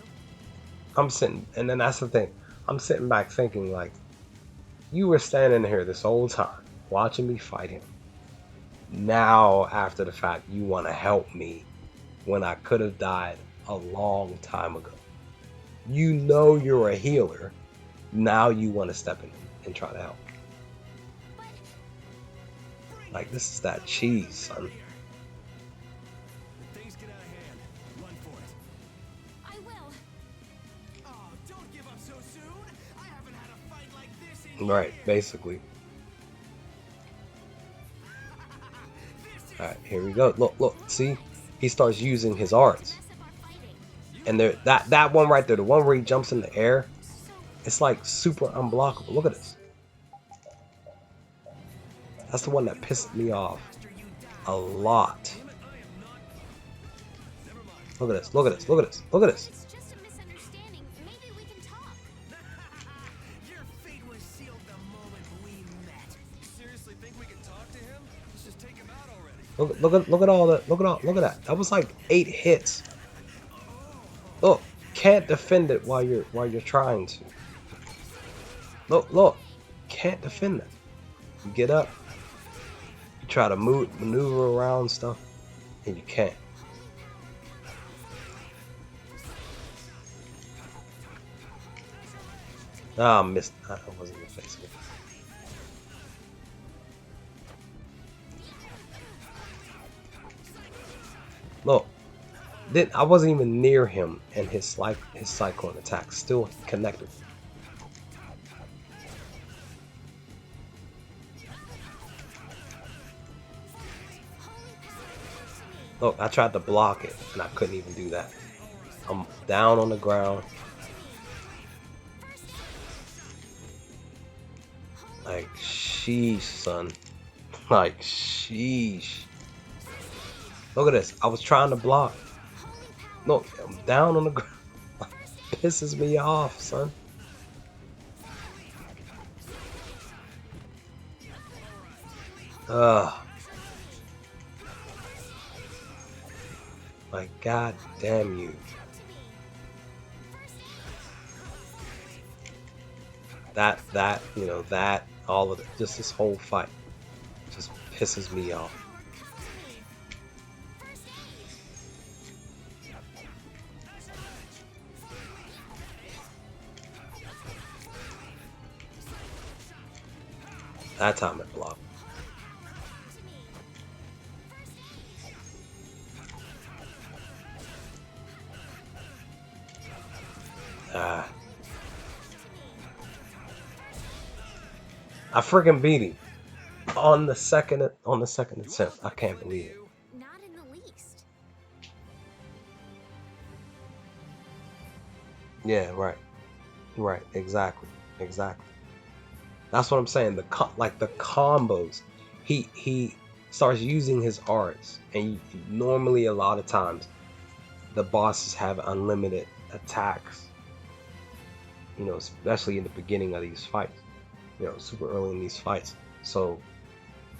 I'm sitting, and then that's the thing. I'm sitting back thinking, like, you were standing here this whole time, watching me fight him. Now, after the fact, you want to help me when I could have died a long time ago. You know you're a healer. Now you want to step in and try to help. Like, this is that cheese, son. Things get out of hand. Run for it. I will. Oh, don't give up so soon. I haven't had a fight like this in Right, basically. Alright, here we go. Look, see? He starts using his arts. And there, that one right there, the one where he jumps in the air, it's like super unblockable. Look at this. That's the one that pissed me off a lot. Look at this, look at this, look at this, look at this. It's just a misunderstanding. Maybe we can talk. Your fate was sealed the moment we met. You seriously think we can talk to him? Let's just take him out already. Look at all that. Look at that. That was like 8 hits. Look, can't defend it while you're trying to. Look, can't defend it. You get up, you try to maneuver around stuff, and you can't. Ah, I missed. I wasn't even facing it. Look, I wasn't even near him, and his cyclone attack still connected. Look, I tried to block it, and I couldn't even do that. I'm down on the ground. Like, sheesh, son. Like, sheesh. Look at this. I was trying to block. Look, I'm down on the ground. Pisses me off, son. Ugh. Like, god damn you. You know, all of it, just this whole fight just pisses me off. That time it blocked. I freaking beat him on the second attempt. I can't believe it. Not in the least. Yeah, right, exactly. That's what I'm saying. The combos, he starts using his arts, and normally a lot of times the bosses have unlimited attacks. You know, especially in the beginning of these fights. You know, super early in these fights. So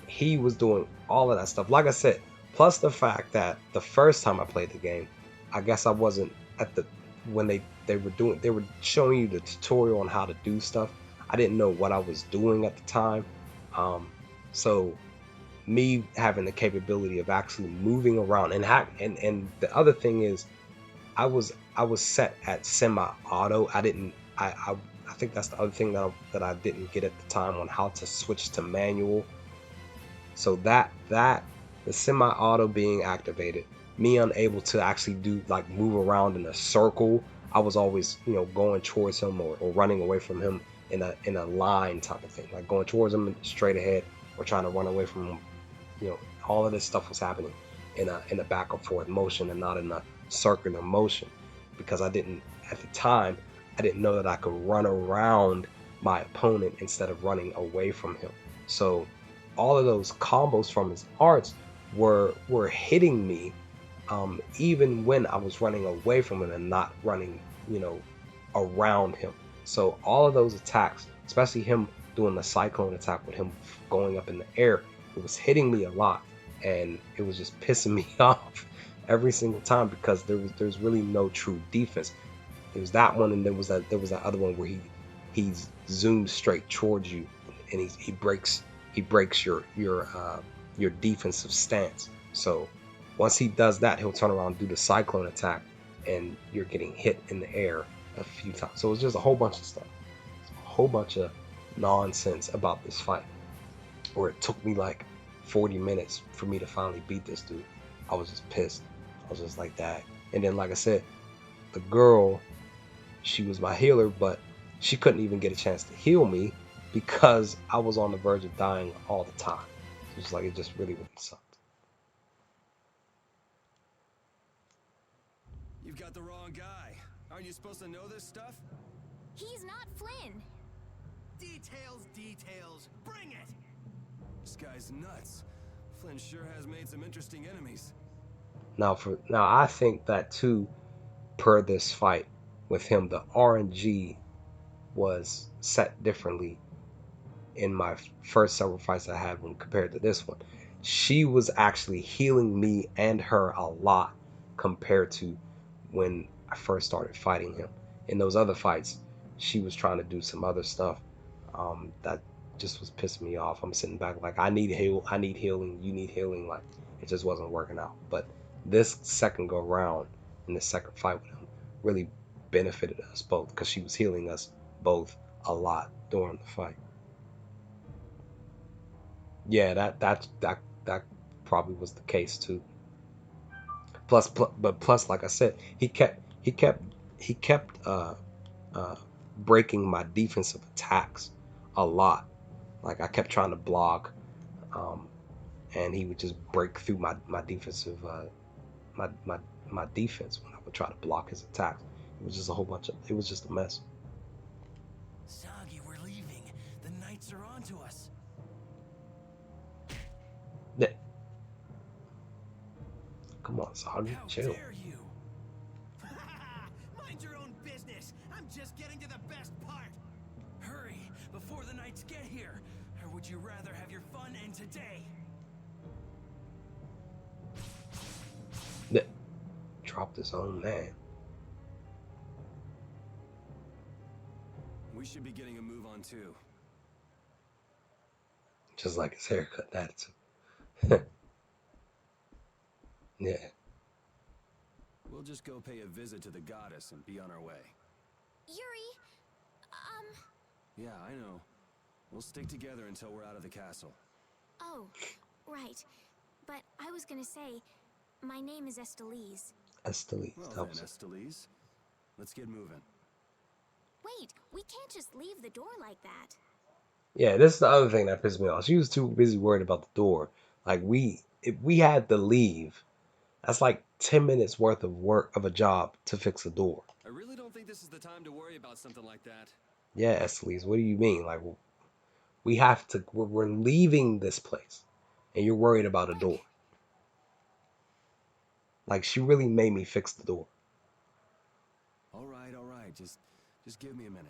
he was doing all of that stuff. Like I said, plus the fact that the first time I played the game, I guess I wasn't at the when they were showing you the tutorial on how to do stuff. I didn't know what I was doing at the time. So me having the capability of actually moving around and the other thing is I was set at semi-auto. I think that's the other thing that I didn't get at the time on how to switch to manual. So that the semi-auto being activated, me unable to actually do like move around in a circle. I was always, you know, going towards him or running away from him in a line type of thing, like going towards him straight ahead or trying to run away from him. You know, all of this stuff was happening in a back and forth motion and not in a circular motion, because at the time I didn't know that I could run around my opponent instead of running away from him. So all of those combos from his arts were hitting me, even when I was running away from him and not running, you know, around him. So all of those attacks, especially him doing the cyclone attack with him going up in the air, it was hitting me a lot, and it was just pissing me off every single time because there's really no true defense. There was that one, and there was that other one where he zooms straight towards you, and he breaks your defensive stance. So once he does that, he'll turn around and do the cyclone attack, and you're getting hit in the air a few times. So it's just a whole bunch of stuff, a whole bunch of nonsense about this fight, where it took me like 40 minutes for me to finally beat this dude. I was just pissed. I was just like that. And then, like I said, the girl, she was my healer, but she couldn't even get a chance to heal me because I was on the verge of dying all the time. It was like, it just really sucked. You've got the wrong guy. Aren't you supposed to know this stuff? He's not Flynn. Details. Bring it. This guy's nuts. Flynn sure has made some interesting enemies. Now I think that too, per this fight with him, the RNG was set differently in my first several fights I had when compared to this one. She was actually healing me and her a lot compared to when I first started fighting him. In those other fights, she was trying to do some other stuff that just was pissing me off. I'm sitting back like, I need healing, you need healing. Like, it just wasn't working out. But this second go round in the second fight with him really benefited us both, because she was healing us both a lot during the fight. Yeah, that probably was the case too. But plus, like I said, he kept uh, breaking my defensive attacks a lot. Like I kept trying to block, um, and he would just break through my defensive my my my defense when I would try to block his attacks. It was just a whole bunch of. It was just a mess. Soggy, we're leaving. The Knights are onto us. Yeah. Come on, Soggy, How chill. dare you? Mind your own business. I'm just getting to the best part. Hurry, before the Knights get here. Or would you rather have your fun end today? Yeah. Dropped his own man. We should be getting a move on too. Just like his haircut and attitude. Yeah. We'll just go pay a visit to the goddess and be on our way. Yuri, Yeah, I know. We'll stick together until we're out of the castle. Oh, right. But I was gonna say, my name is Estelise. Estelise. Well That then, was Estelise. Let's get moving. Wait, we can't just leave the door like that. Yeah, this is the other thing that pissed me off. She was too busy worried about the door. Like if we had to leave, that's like 10 minutes worth of work of a job to fix a door. I really don't think this is the time to worry about something like that. Yeah, Estelise, what do you mean? Like we have to. We're leaving this place, and you're worried about a door. Like she really made me fix the door. All right, all right. Just give me a minute.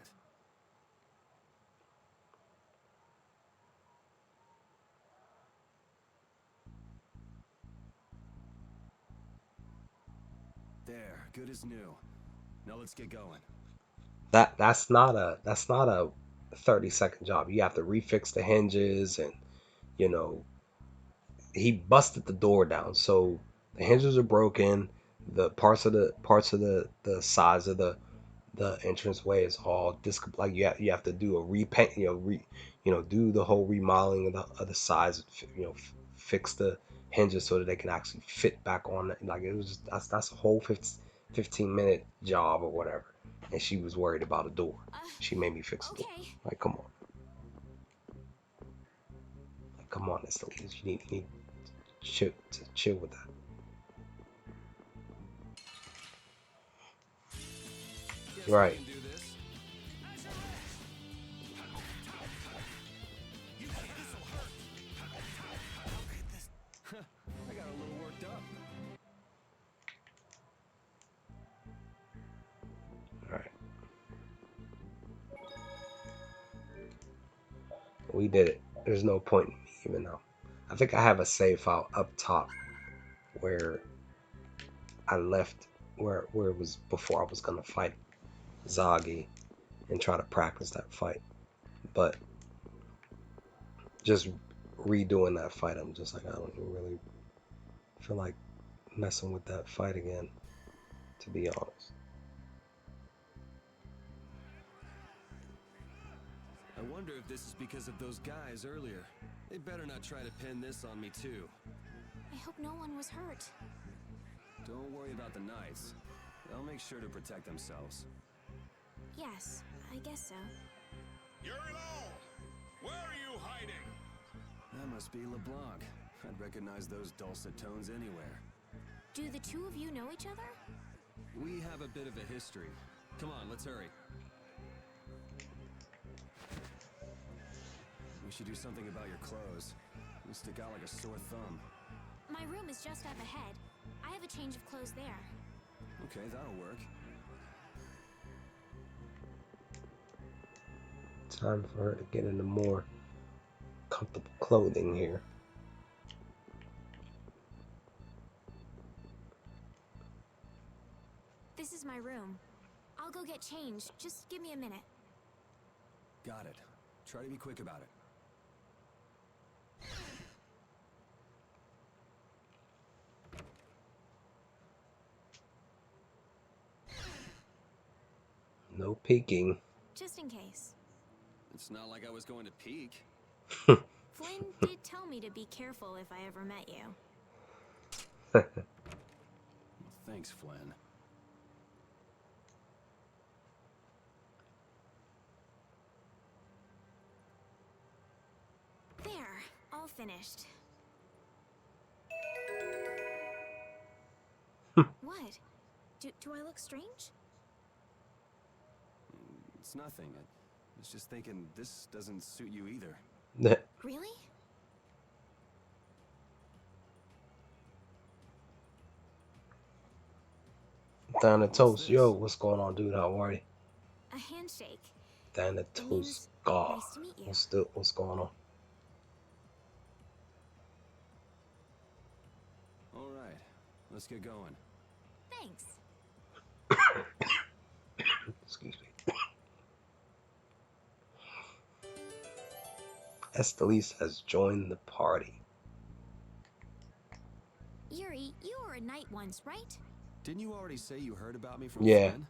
There, good as new. Now let's get going. That's not a 30-second job. You have to refix the hinges, and you know he busted the door down, so the hinges are broken. The parts of the sides of the entranceway is all like you have to do a repaint, do the whole remodeling of the sides, fix the hinges so that they can actually fit back on. Like it was just that's a whole 15-minute job or whatever, and she was worried about a door. She made me fix the door. Okay. Like come on, it's the least you need to chill with that. Right. I got a little worked up. All right. We did it. There's no point in me even though. I think I have a save file up top where I left where it was before I was gonna fight Zagi and try to practice that fight. But just redoing that fight, I'm just like I don't really feel like messing with that fight again, to be honest. I wonder if this is because of those guys earlier. They better not try to pin this on me too. I hope no one was hurt. Don't worry about the Knights. They'll make sure to protect themselves. Yes, I guess so. You're alone! Where are you hiding? That must be LeBlanc. I'd recognize those dulcet tones anywhere. Do the two of you know each other? We have a bit of a history. Come on, let's hurry. We should do something about your clothes. You stick out like a sore thumb. My room is just up ahead. I have a change of clothes there. Okay, that'll work. Time for her to get into more comfortable clothing here. This is my room. I'll go get changed. Just give me a minute. Got it. Try to be quick about it. No peeking. Just in case. It's not like I was going to peek. Flynn did tell me to be careful if I ever met you. Thanks, Flynn. There, all finished. What? Do I look strange? It's nothing. I was just thinking this doesn't suit you either. Really? Thanatos, yo, what's going on, dude? How are you? A handshake. Thanatos, God, Nice to meet you. what's going on? All right, let's get going. Thanks. Excuse me. Estelise has joined the party. Yuri, you were a knight once, right? Didn't you already say you heard about me from Yeah. Flynn?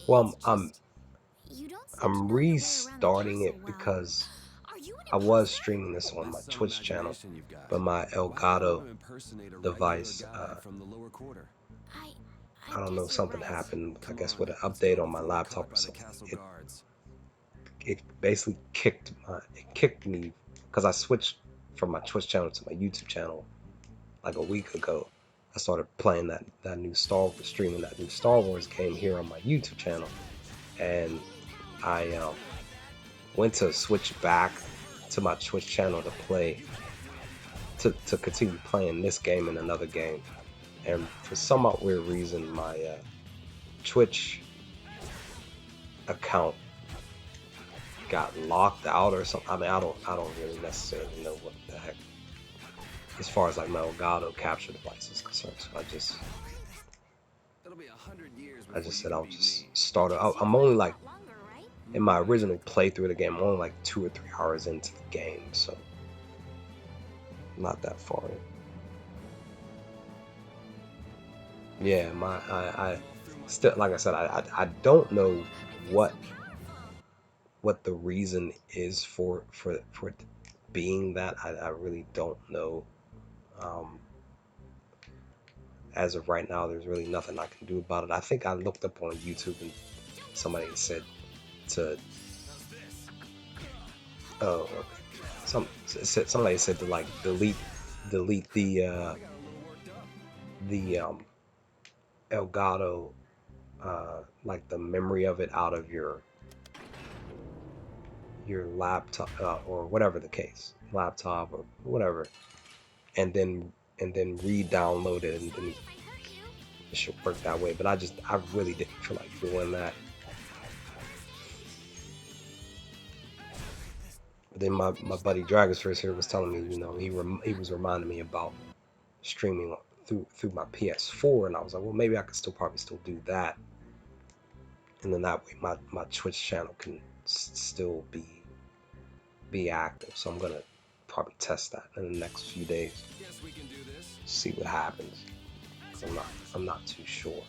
Well, I'm restarting it because I was streaming this on my Twitch channel, but my Elgato device, I don't know, something happened, I guess with an update on my laptop or something. It basically kicked me because I switched from my Twitch channel to my YouTube channel like a week ago. I started playing that new streaming that new Star Wars game here on my YouTube channel, and I went to switch back to my Twitch channel to play to continue playing this game and another game, and for some weird reason my Twitch account got locked out or something. I mean, I don't really necessarily know what the heck as far as like my Elgato capture device is concerned. So I just said I'll just start it. I'm only like in my original playthrough of the game, I'm only like 2 or 3 hours into the game, so not that far in. Yeah, I still, like I said, I don't know what the reason is for it being that. I really don't know. As of right now, there's really nothing I can do about it. I think I looked up on YouTube and somebody said to somebody said to like delete the Elgato, like the memory of it out of your laptop, or whatever the case, laptop or whatever, and then re-download it, and then it should work that way. But I really didn't feel like doing that. But then my buddy Dragon's here was telling me, you know, he was reminding me about streaming through my PS4, and I was like, well, maybe I could probably still do that, and then that way my Twitch channel can still be active. So I'm gonna probably test that in the next few days. See what happens. 'Cause I'm not too sure.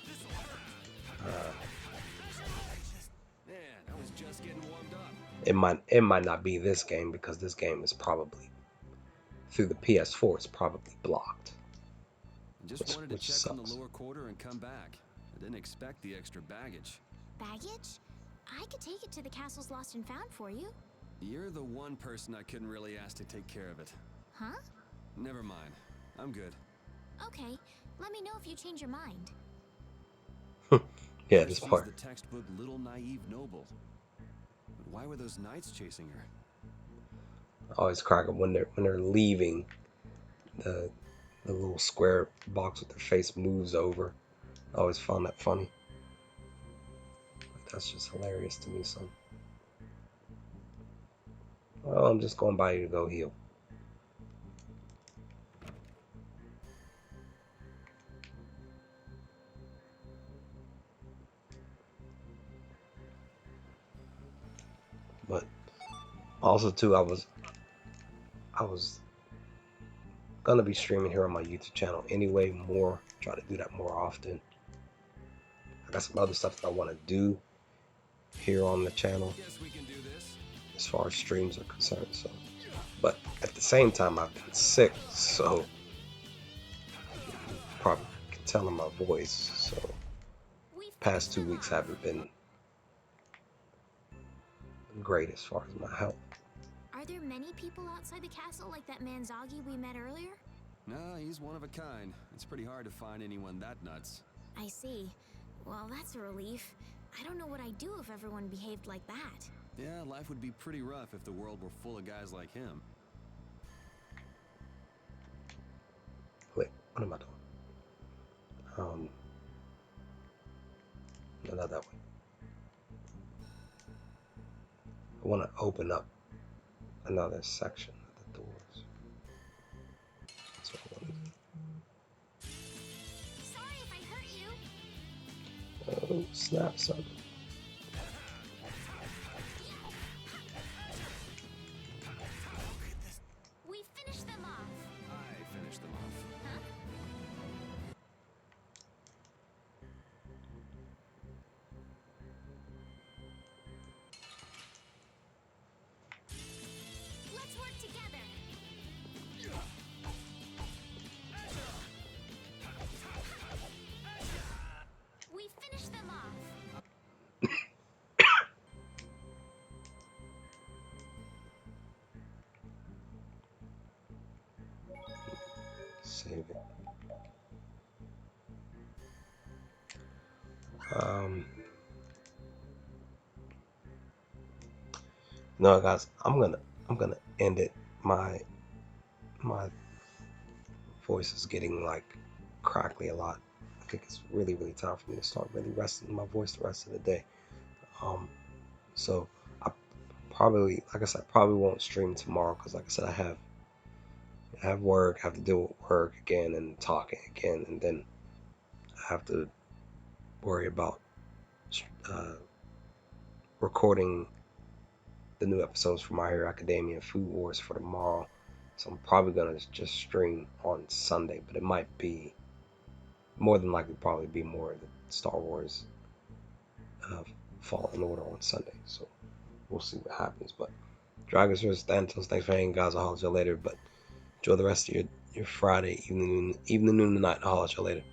It might not be this game, because this game is probably through the PS4. It's probably blocked. Just wanted to check on the lower quarter and come back. I didn't expect the extra baggage. Baggage? I could take it to the castle's lost and found for you. You're the one person I couldn't really ask to take care of it. Huh? Never mind. I'm good. Okay. Let me know if you change your mind. Yeah, this part. She's the textbook little naive noble. But why were those knights chasing her? I always crack up when they're leaving. The little square box with their face moves over. I always found that funny. That's just hilarious to me, son. Well, I'm just going by you to go heal. But also too, I was gonna be streaming here on my YouTube channel anyway. Try to do that more often. I got some other stuff that I want to do here on the channel. as far as streams are concerned. So, but at the same time, I've been sick, so you probably can tell in my voice. So, past 2 weeks haven't been great as far as my health. Are there many people outside the castle like that man Zoggy we met earlier? No, he's one of a kind. It's pretty hard to find anyone that nuts. I see. Well, that's a relief. I don't know what I'd do if everyone behaved like that. Yeah, life would be pretty rough if the world were full of guys like him. Wait, what am I doing? No, not that way. I want to open up another section of the doors. That's what I want to do. Sorry if I hurt you. Oh, snap, son. We finished them off. I finished them off. Huh? Let's work together. We finished them off. Save it. No, guys, I'm gonna end it. My voice is getting like crackly a lot. I think it's really time for me to start really resting my voice the rest of the day. So I probably, like I said, probably won't stream tomorrow because, like I said, I have work, have to deal with work again and talking again, and then I have to worry about recording the new episodes for My Hero Academia and Food Wars for tomorrow. So I'm probably gonna just stream on Sunday, but it might be more than likely probably be more of the Star Wars Fallen Order on Sunday. So we'll see what happens. But Dragons vs. Thanatos, thanks for hanging, guys. I'll holler at you later. But enjoy the rest of your Friday evening, noon, night. I'll holler at you later.